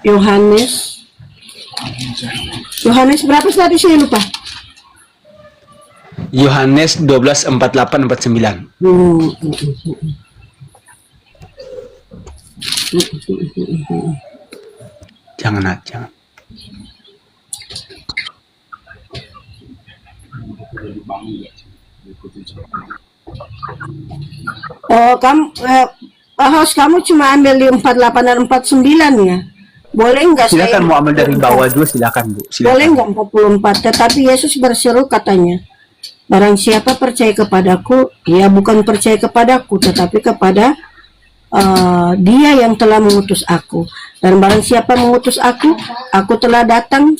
Yohanes berapa tadi, saya lupa. Yohanes 12:48-49. Jangan. Oh, Pak Hos, kamu cuma ambil di 48 dan 49 ya? Boleh nggak Silakan saya? mau ambil dari bawah juga, silakan Bu. Boleh Silakan. nggak 44? Tetapi Yesus berseru katanya, barang siapa percaya kepadaku, ia bukan percaya kepadaku, tetapi kepada Dia yang telah mengutus aku. Dan barang siapa mengutus aku telah datang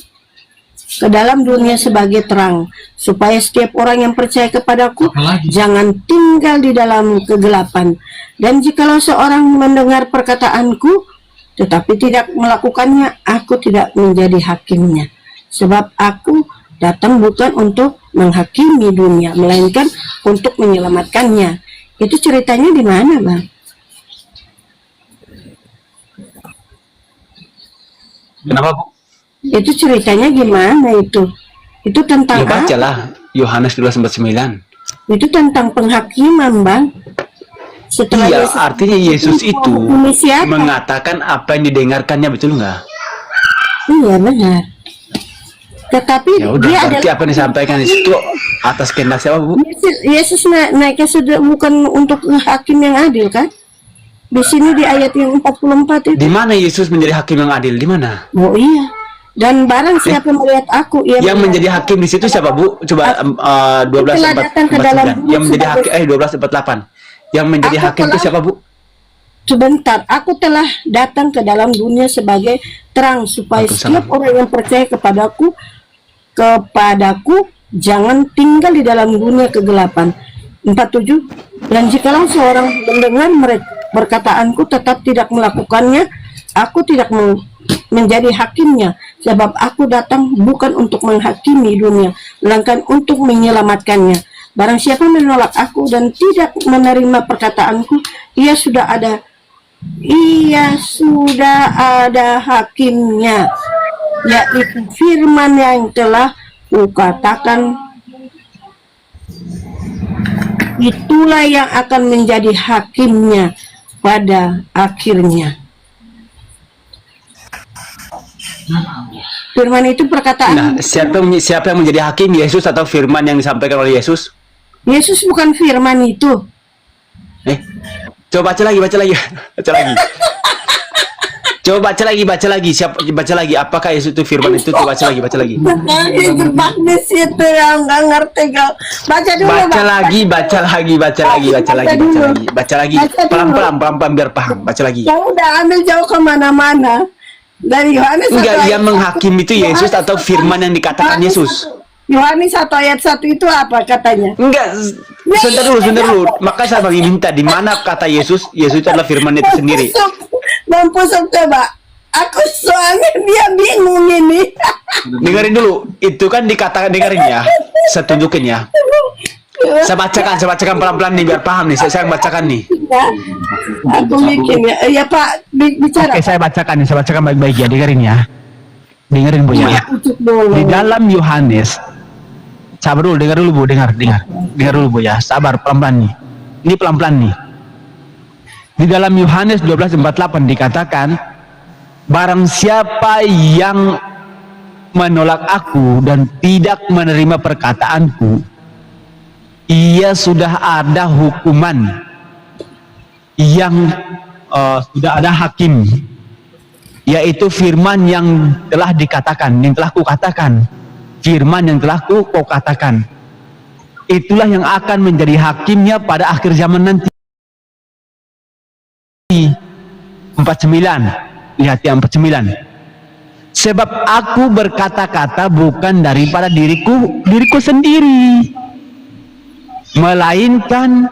ke dalam dunia sebagai terang, supaya setiap orang yang percaya kepadaku jangan tinggal di dalam kegelapan. Dan jikalau seorang mendengar perkataanku tetapi tidak melakukannya, aku tidak menjadi hakimnya. Sebab aku datang bukan untuk menghakimi dunia, melainkan untuk menyelamatkannya. Itu ceritanya di mana, Bang? Kenapa Bu? Itu ceritanya gimana itu? Itu tentang Ya apa? bacalah Yohanes 12:9. Itu tentang penghakiman, Bang. Setelah Iya, artinya Yesus itu menghakimi siapa? mengatakan apa yang didengarkannya, betul nggak? Iya, benar. Tetapi Ya udah, dia berarti adalah apa yang disampaikan di situ atas kehendak siapa Bu? Yesus naiknya sudah bukan untuk hakim yang adil, kan? Di sini di ayat yang 44 itu. Di mana Yesus menjadi hakim yang adil? Di mana? Oh iya. Dan barang siapa melihat aku, ia Yang melihat menjadi hakim di situ siapa Bu? Coba telah datang ke dalam 12:49. Yang menjadi hakim 12:48. Yang menjadi Aku hakim itu telah- siapa Bu? Sebentar, aku telah datang ke dalam dunia sebagai terang supaya Waalaikumsalam. setiap orang yang percaya kepadaku jangan tinggal di dalam dunia kegelapan. 47. Dan jikalau seorang mendengar perkataanku tetap tidak melakukannya, aku tidak menjadi hakimnya, sebab aku datang bukan untuk menghakimi dunia, melainkan untuk menyelamatkannya. Barang siapa menolak aku dan tidak menerima perkataanku, ia sudah ada hakimnya, yaitu firman yang telah kukatakan. Itulah yang akan menjadi hakimnya pada akhirnya. Firman itu Nah, perkataan siapa yang menjadi hakim, Yesus atau firman yang disampaikan oleh Yesus? Yesus, bukan firman itu. Coba baca lagi, baca lagi. Coba baca lagi. Baca lagi. Apakah Yesus itu firman itu? Coba baca lagi. Jebak di situ yang nggak ngerti kau. Baca dulu. Baca Bang. lagi. Pelan-pelan biar paham. Baca lagi. Kau udah ambil jauh kemana-mana. Dari Yohanes Enggak, satu yang ayat menghakim itu Yesus atau firman yang dikatakan Yesus? Yohanes 1 ayat 1 itu apa katanya? Enggak, sebentar dulu. Maka saya bagi minta di mana kata Yesus itu adalah firman itu sendiri. Bang Pusuk coba. Aku soalnya dia bingung ini. Dengerin dulu, itu kan dikatakan, dengerin ya. Saya tunjukin ya. Saya bacakan pelan-pelan nih biar paham nih. Saya bacakan nih. Ya, aku bikin ya. Ya Pak, bicara. Oke, saya bacakan baik-baik ya, dengerin ya. Dengerin Bu ya. Ucuk dulu. Di dalam Yohanes, sabar dulu, dengar dulu Bu, dengar dulu Bu ya, sabar, pelan-pelan nih. Ini pelan-pelan nih. Di dalam Yohanes 12:48 dikatakan, barang siapa yang menolak aku dan tidak menerima perkataanku, ia sudah ada hukuman yang sudah ada hakim, yaitu firman yang telah dikatakan, yang telah kukatakan. Firman yang telah kau katakan, itulah yang akan menjadi hakimnya pada akhir zaman nanti. 49, lihat yang 49. Sebab aku berkata-kata bukan daripada diriku sendiri, melainkan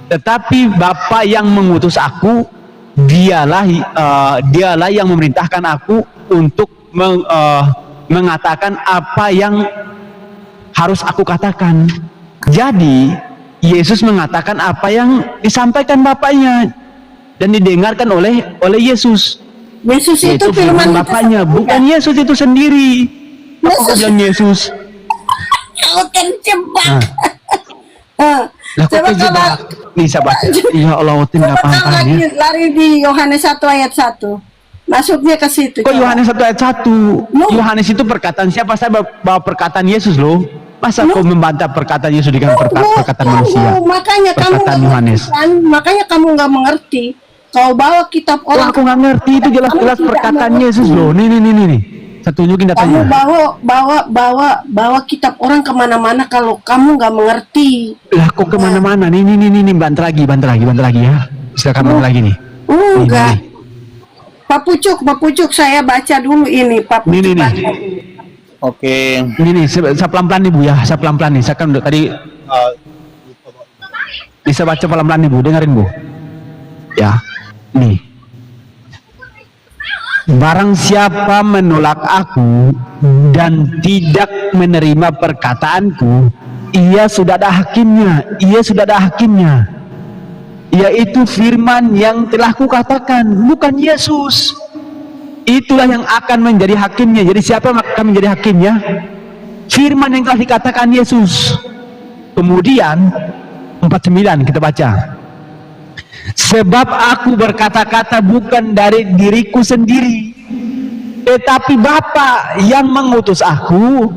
tetapi Bapa yang mengutus aku, dialah yang memerintahkan aku untuk mengatakan apa yang harus aku katakan. Jadi Yesus mengatakan apa yang disampaikan Bapaknya dan didengarkan oleh Yesus. Yesus itu Yaitu firman itu Bapaknya, sendiri. bukan Yesus itu sendiri. Apa bilang Yesus? Kau terjebak. Lah kok Coba terjebak? Nih saya baca. Ya Allah, tidak Coba kau paham ya. lari di Yohanes 1 ayat 1. Masuknya ke situ. Kok coba. Yohanes 1 ayat 1? Yohanes itu perkataan siapa? Saya bawa perkataan Yesus loh. Masa kau membantah perkataan Yesus dengan perkataan manusia? Makanya kamu Perkataan nggak Yohanes. mengerti, makanya kamu nggak mengerti. Kau bawa kitab Oh, orang. aku nggak ngerti, itu jelas-jelas Kamu tidak perkataan mengerti. Yesus loh. Nih. Saya tunjukin Kamu datanya. bawa kitab orang kemana-mana kalau kamu nggak mengerti. Lah kok kemana-mana? Nih, bantu lagi ya. Silakan bantu lagi nih. Enggak. Pak Pucuk, saya baca dulu ini, Pak Pucuk. Nih. baca. Oke. Ini saya pelan-pelan nih Bu ya, saya pelan-pelan nih. Saya kan udah tadi bisa baca pelan-pelan nih Bu, dengerin Bu. Ya, nih. Barang siapa menolak aku dan tidak menerima perkataanku, ia sudah ada hakimnya. Yaitu firman yang telah kukatakan, bukan Yesus. Itulah yang akan menjadi hakimnya. Jadi siapa yang akan menjadi hakimnya? Firman yang telah dikatakan Yesus. Kemudian 49 kita baca. Sebab aku berkata-kata bukan dari diriku sendiri, tetapi Bapa yang mengutus aku,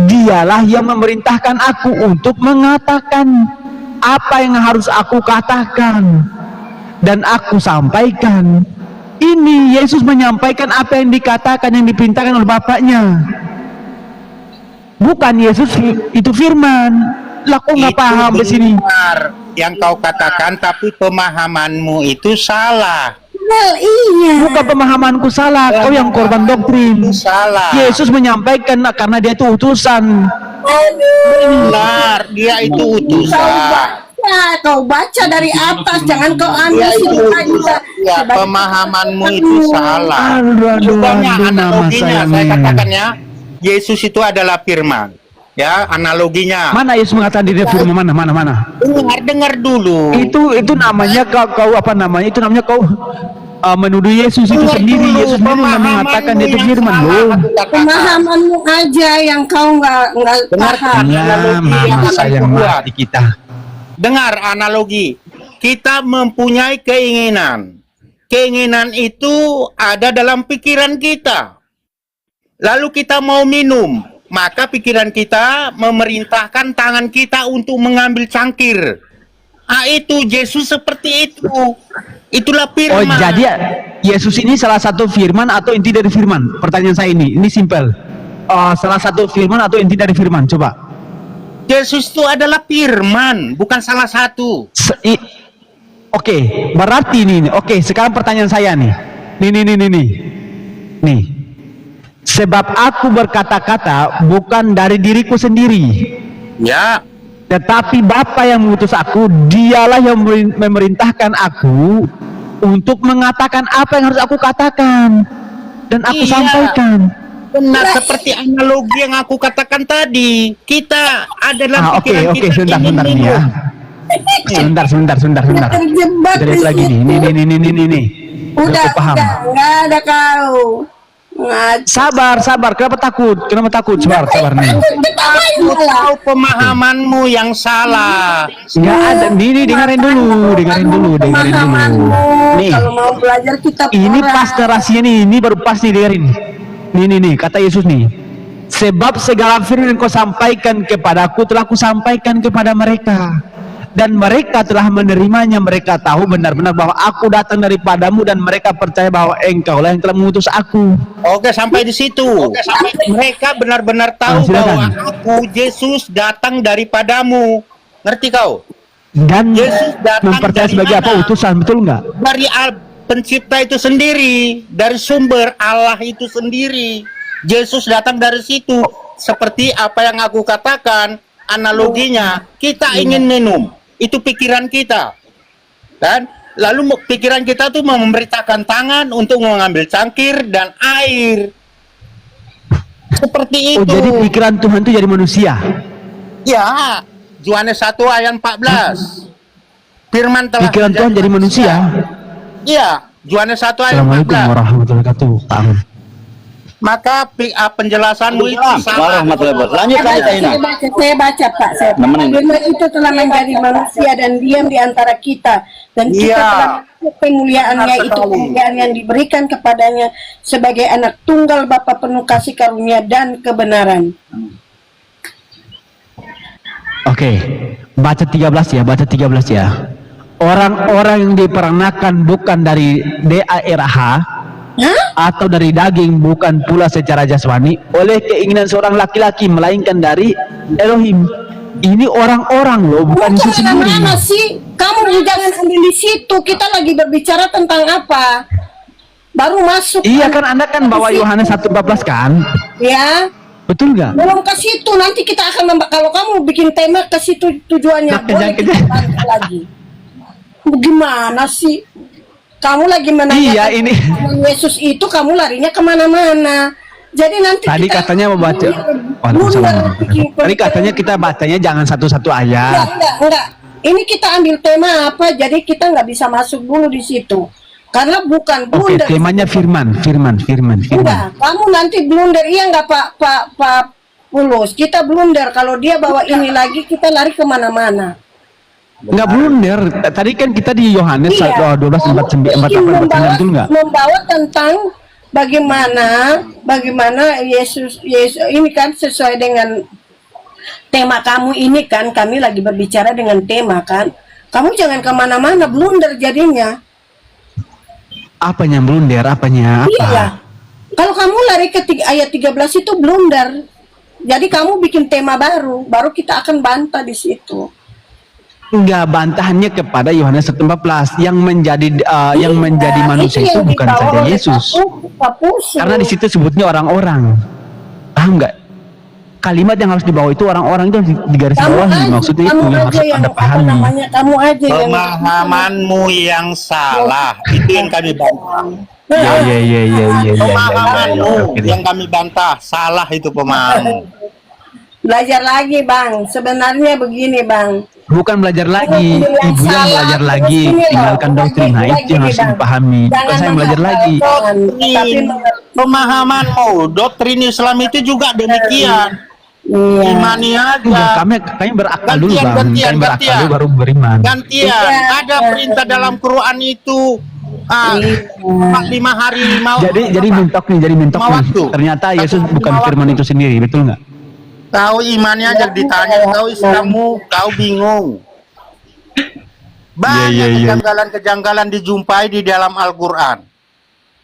dialah yang memerintahkan aku untuk mengatakan apa yang harus aku katakan dan aku sampaikan. Ini Yesus menyampaikan apa yang dikatakan, yang diperintahkan oleh Bapaknya. Bukan Yesus itu firman. Lah kok nggak Itu paham di sini? benar yang kau katakan, tapi pemahamanmu itu salah. Well, iya. Bukan pemahamanku salah, kau yang korban doktrin. Itu salah. Yesus menyampaikan karena dia itu utusan. Benar, dia itu utusan. Kau baca dari atas, jangan kau ambil Ya, itu simpulnya. ya, pemahamanmu itu salah. Aduh, Contohnya nama analoginya, saya nih. katakan ya, Yesus itu adalah firman. Ya, analoginya. Mana Yesus mengatakan dirinya firman? Mana? Dengar dulu. Itu namanya kau apa namanya? Itu namanya kau menuduh Yesus itu Dengar sendiri. dulu, Yesus sendiri pemahamanmu mengatakan dia itu yang firman salah loh. aku katakan. Pemahamanmu aja yang kau nggak Dengarkan. paham. Ya, Analogi yang mama akan sayang kubuat. mati kita. Dengar analogi. Kita mempunyai keinginan. Keinginan itu ada dalam pikiran kita. Lalu kita mau minum, maka pikiran kita memerintahkan tangan kita untuk mengambil cangkir. Itu Yesus seperti itu. Itulah Oh, firman. jadi Yesus ini salah satu firman atau inti dari firman? Pertanyaan saya ini simpel. Salah satu firman atau inti dari firman? Coba. Yesus itu adalah firman, bukan salah satu. Oke, berarti ini. Oke, sekarang pertanyaan saya nih. Nih. Sebab aku berkata-kata bukan dari diriku sendiri, Ya, tetapi Bapa yang mengutus aku, dialah yang memerintahkan aku untuk mengatakan apa yang harus aku katakan dan aku Iya. sampaikan. benar seperti analogi yang aku katakan tadi. Kita adalah Oke, pikiran kita sebentar ingin nih minum. ya. Sebentar. Terjebak Kita di lihat lagi sini. nih. Udah, Aku paham. nggak ada kau. Sabar. Kenapa takut? Sabar nih. Aku tahu pemahamanmu yang salah. Nggak ada. Nih, dengerin dulu. Pemahamanmu. Nih. Kalau mau belajar kitab Ini orang. pas narasinya nih, ini baru pas nih dengerin. Nih, kata Yesus nih. Sebab segala firman yang kau sampaikan kepadaku telah kusampaikan kepada mereka. Dan mereka telah menerimanya. Mereka tahu benar-benar bahwa aku datang daripadamu dan mereka percaya bahwa engkau lah yang telah mengutus aku. Oke, sampai di situ. Mereka benar-benar tahu silakan. bahwa aku Yesus datang daripadamu. Ngerti kau? Dan Yesus datang mempercaya dari sebagai mana? apa? Utusan, betul nggak? Dari pencipta itu sendiri, dari sumber Allah itu sendiri. Yesus datang dari situ. Seperti apa yang aku katakan, analoginya, kita ingin minum. Itu pikiran kita. Kan? Lalu pikiran kita tuh memberitakan tangan untuk mengambil cangkir dan air. Seperti itu. Oh, jadi pikiran Tuhan itu jadi manusia. Ya, Yohanes 1 ayat 14. Firman telah Pikiran Tuhan menjadi jadi manusia. Iya, Yohanes 1 ayat Assalamualaikum 14. warahmatullahi wabarakatuh. Amin. Maka penjelasanmu itu salah. Lanjut ini. Saya baca Pak. Firman itu telah menjadi manusia dan diam di antara kita, dan kita Iya. telah melihat kemuliaannya, itu kemuliaan yang diberikan kepadanya sebagai anak tunggal Bapa penuh kasih karunia dan kebenaran. Oke, baca 13 ya, baca 13 ya. Orang-orang yang diperanakan bukan dari daerah Hah? atau dari daging, bukan pula secara jasmani oleh keinginan seorang laki-laki, melainkan dari Elohim. Ini orang-orang loh, bukan Yesus sendiri. Mana sih? Kamu jangan ambil di situ. Kita lagi berbicara tentang apa? Baru masuk. Iya kan, Anda kan bawa Yohanes 1:14 kan? Ya. Betul nggak? Belum ke situ. Nanti kita akan kalau kamu bikin tema ke situ tujuannya Nah, boleh kita balik lagi. Bagaimana sih? Kamu lagi menanyakan Iya, ini. tentang Yesus itu, kamu larinya kemana-mana. Jadi nanti Tadi kita katanya mau baca. Waalaikumsalam. Tadi katanya kita bacanya jangan satu-satu ayat. Enggak. Ini kita ambil tema apa? Jadi kita nggak bisa masuk dulu di situ. Karena bukan Oke, blunder. temanya firman. Enggak, kamu nanti blunder. Iya nggak Pak Pulus? Kita blunder. Kalau dia bawa ini lagi, kita lari kemana-mana. Nggak blunder. Tadi kan kita di Yohanes Iya. 12:48 betul nggak? Membawa tentang bagaimana Yesus ini kan sesuai dengan tema kamu ini kan, kami lagi berbicara dengan tema kan. Kamu jangan kemana-mana, blunder jadinya. Apanya blunder? Apanya? Apa? Iya. Kalau kamu lari ke ayat 13 itu blunder. Jadi kamu bikin tema baru kita akan bantah di situ. Enggak, bantahannya kepada Yohanes 1:14 yang menjadi manusia itu yang bukan dibawa saja oleh Yesus. Pak Pusu. Karena di situ sebutnya orang-orang. Paham nggak? Kalimat yang harus dibawa itu orang-orang itu digaris bawahi. Maksudnya itu yang harus Anda pahami. Kamu aja yang Pemahamanmu yang salah itu yang kami bantah. Iya. Pemahamanmu yang kami bantah salah, itu pemahamanmu. belajar lagi, Bang. Sebenarnya begini, Bang. Bukan belajar lagi, ibu yang belajar lagi, tinggalkan doktrin. Nah, itu yang harus dipahami. Bukan saya belajar lagi. Pemahamanmu, doktrin Islam itu juga demikian. Imani aja. Enggak, kami berakal dulu, Bang. Kami berakal dulu baru beriman. Gantian, ada perintah dalam Quran itu 5 hari mau. Jadi mentok nih. waktu. Ternyata Yesus bukan firman itu sendiri, betul nggak? Kau imannya aja ditanya, kau Islammu, kau bingung. Banyak kejanggalan-kejanggalan dijumpai di dalam Al-Quran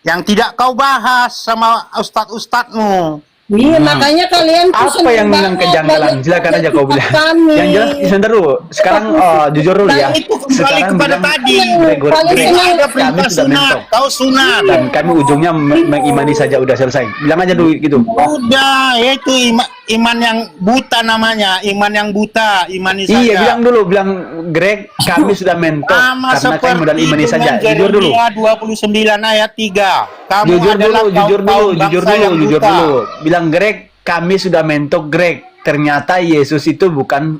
yang tidak kau bahas sama ustadz-ustadzmu. Iya, makanya kalian tuh Apa yang bilang kejanggalan? Silakan aja kau bilang. Yang jelas, sebentar dulu. Sekarang jujur dulu ya. Itu kembali Sekarang kepada bilang tadi. Gregory, Ada perintah sunat, kau sunat. dan kami ujungnya mengimani saja, udah selesai. Bilang aja dulu gitu. Udah, itu iman yang buta namanya, iman yang buta, imani saja. Iya, bilang Greg, kami sudah mentok karena kami modal imani saja. Jujur dulu. 29 ayat 3. Kamu Jujur adalah dulu. Bilang Greg, kami sudah mentok Greg. Ternyata Yesus itu bukan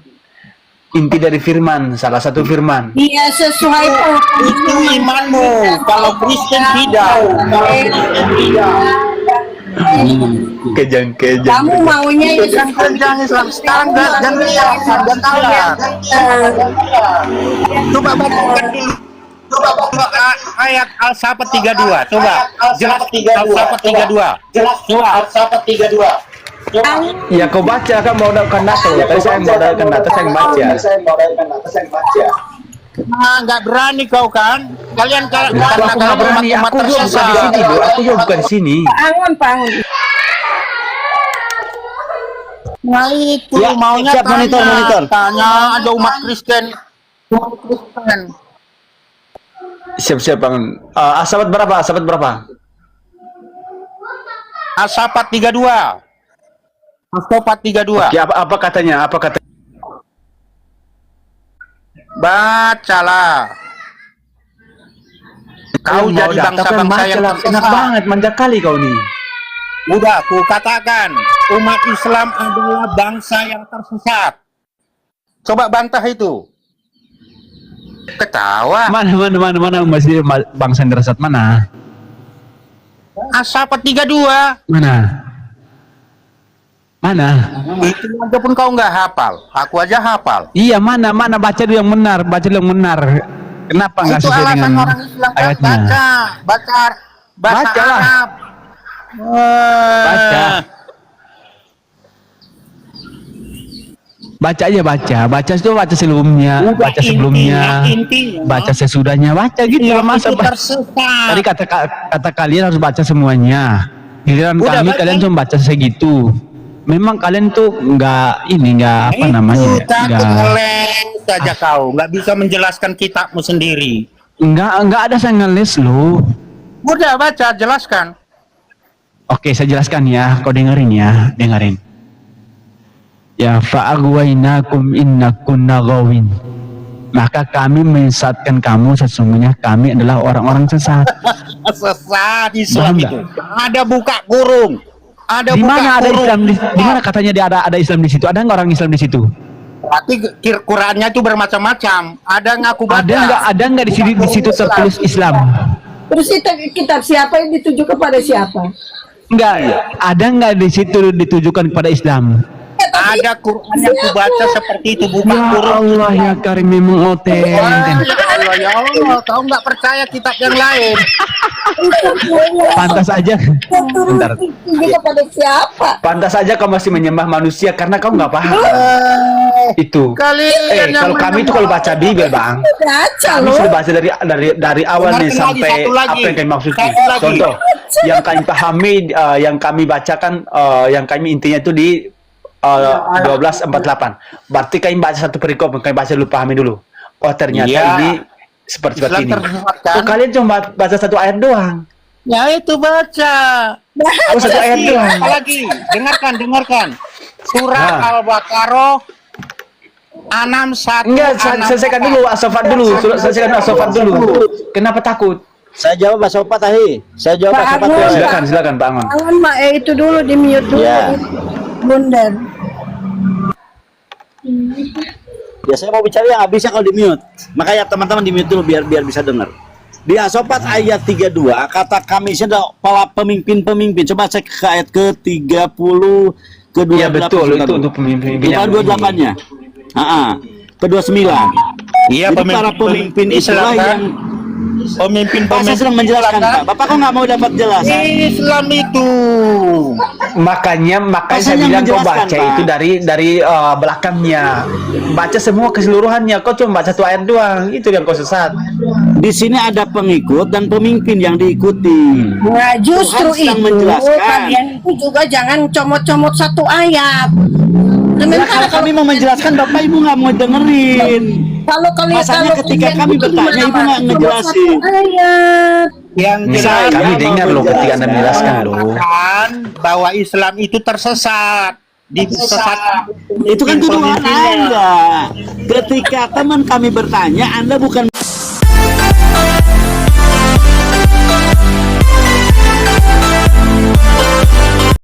inti dari firman, salah satu firman. Iya, sesuai Itu imanmu. Kalau Kristen tidak. Kejang. Kamu maunya Yesus Kejang Islam sekarang gantian. Coba bacakan dulu. Coba ayat Al-Sapat 32. Coba jelas Al-Sapat 32. Coba Al-Sapat 32. Ya kau baca kan modalkan data ya. Tadi saya modalkan data, saya baca. Nah, nggak berani kau kan? Kalian Aku nggak berani. Aku juga bukan di sini, bro. Aku juga bukan di sini. Angon. Nah itu Ya, maunya siap, monitor. Tanya ada umat Kristen. Siap Bang. Sahabat berapa? Al-Sapat 32. Al-Sapat 32. Oke, apa katanya? Bacalah. Kau jadi bangsa-bangsa yang enak tersesat. banget, manja kali kau nih. Udah, aku katakan umat Islam adalah bangsa yang tersesat. Coba bantah itu. Ketawa. Mana masih bangsa yang tersesat mana? Al-Sapat 32. Mana? Itu aja pun kau nggak hafal. Aku aja hafal. Iya, mana baca dulu yang benar, Kenapa nggak Itu sesuai alasan dengan orang Islam kan ayatnya? baca Bacalah. Arab. Baca. Baca aja baca itu baca sebelumnya, Udah baca sebelumnya, intinya. baca sesudahnya, baca gitu Iya, lah masa. itu tersesat. Tadi kata kalian harus baca semuanya. Giliran Udah, kami baca. kalian cuma baca segitu. Memang kalian tuh nggak apa namanya ya, takut ngeles saja kau, nggak bisa menjelaskan kitabmu sendiri. nggak ada saya ngeles lo. Udah baca, jelaskan. Oke, saya jelaskan ya. Kau dengerin ya, dengerin. Ya, fa'agwainakum innakunna ghawin. Maka kami menyesatkan kamu, sesungguhnya kami adalah orang-orang sesat. Sesat Islam Paham itu. Ada buka kurung. Ada Di buka mana ada kurung. Islam di mana katanya dia ada Islam di situ? Ada nggak orang Islam di situ? Berarti Qurannya itu bermacam-macam. Ada ngaku baca. Ada nggak di situ tertulis Islam? Terus itu kitab siapa yang dituju kepada siapa? Enggak, ada nggak di situ ditujukan kepada Islam? Ada Quran yang ku baca seperti itu, buka Ya kurung. Allah ya Karim, memang oten. Ya Allah, kau nggak percaya kitab yang lain. Pantas aja. Bentar. Dituju kepada siapa? Pantas aja kau masih menyembah manusia karena kau nggak paham. Itu. Kalian yang Kalau kami itu kalau baca Bibel, Bang, Baca kami loh. sudah baca dari awal nih Dengarkan lagi, sampai satu lagi. apa yang kami maksudkan. Satu lagi. Contoh, yang kami pahami, yang kami bacakan, yang kami intinya itu di 12:48. Berarti kami baca satu perikop, kami baca dulu, pahami dulu. Oh ternyata Iya. ini seperti Islam ini. tersesat, kan? Oh, kalian cuma baca satu ayat doang. Ya itu baca. Oh, satu ayat doang. Apa lagi? Dengarkan. Surah Nah. Al-Baqarah 61. Enggak, selesaikan dulu Asofat dulu. Selesaikan Asofat dulu. Kenapa takut? Saya jawab Mas Sopat Ahi. Saya jawab Pak Mas Sopat Anwar. Ahi. Silakan Pak Angon. Jangan Mak, itu dulu di mute dulu. Ya. Bundar. Ya saya mau bicara yang habisnya kalau di mute. Makanya teman-teman di mute dulu biar bisa dengar. Di Asopat ayat 32 kata kami adalah para pemimpin-pemimpin. Coba cek ke ayat ke-30 ke-28. Iya betul, itu untuk pemimpin Di yang 28-nya. Ke-29. Iya, Jadi para pemimpin itulah Islam, yang pemimpin Pak saya sedang menjelaskan Pak. Bapak kok nggak mau dapat jelasan? Islam itu. Makanya saya Rasanya bilang kau menjelaskan, baca Pak. itu dari belakangnya. Baca semua keseluruhannya. Kau cuma baca satu ayat doang. Itu yang kau sesat. Di sini ada pengikut dan pemimpin yang diikuti. Nah, justru Tuhan sedang itu menjelaskan. kalian itu juga jangan comot-comot satu ayat. Nah, Sementara kalau kami mau menjelaskan, Bapak Ibu nggak mau dengerin. kalau kalian Masalahnya ketika kalian kami itu bertanya, gimana, Ibu Pak? nggak Cuma ngejelasin. satu ayat. Yang Misal jelas kami mau dengar loh ketika Anda menjelaskan. menjelaskan loh. mengatakan bahwa Islam itu tersesat. Disesat. Itu kan tuduhan Anda. Ketika teman kami bertanya, Anda bukan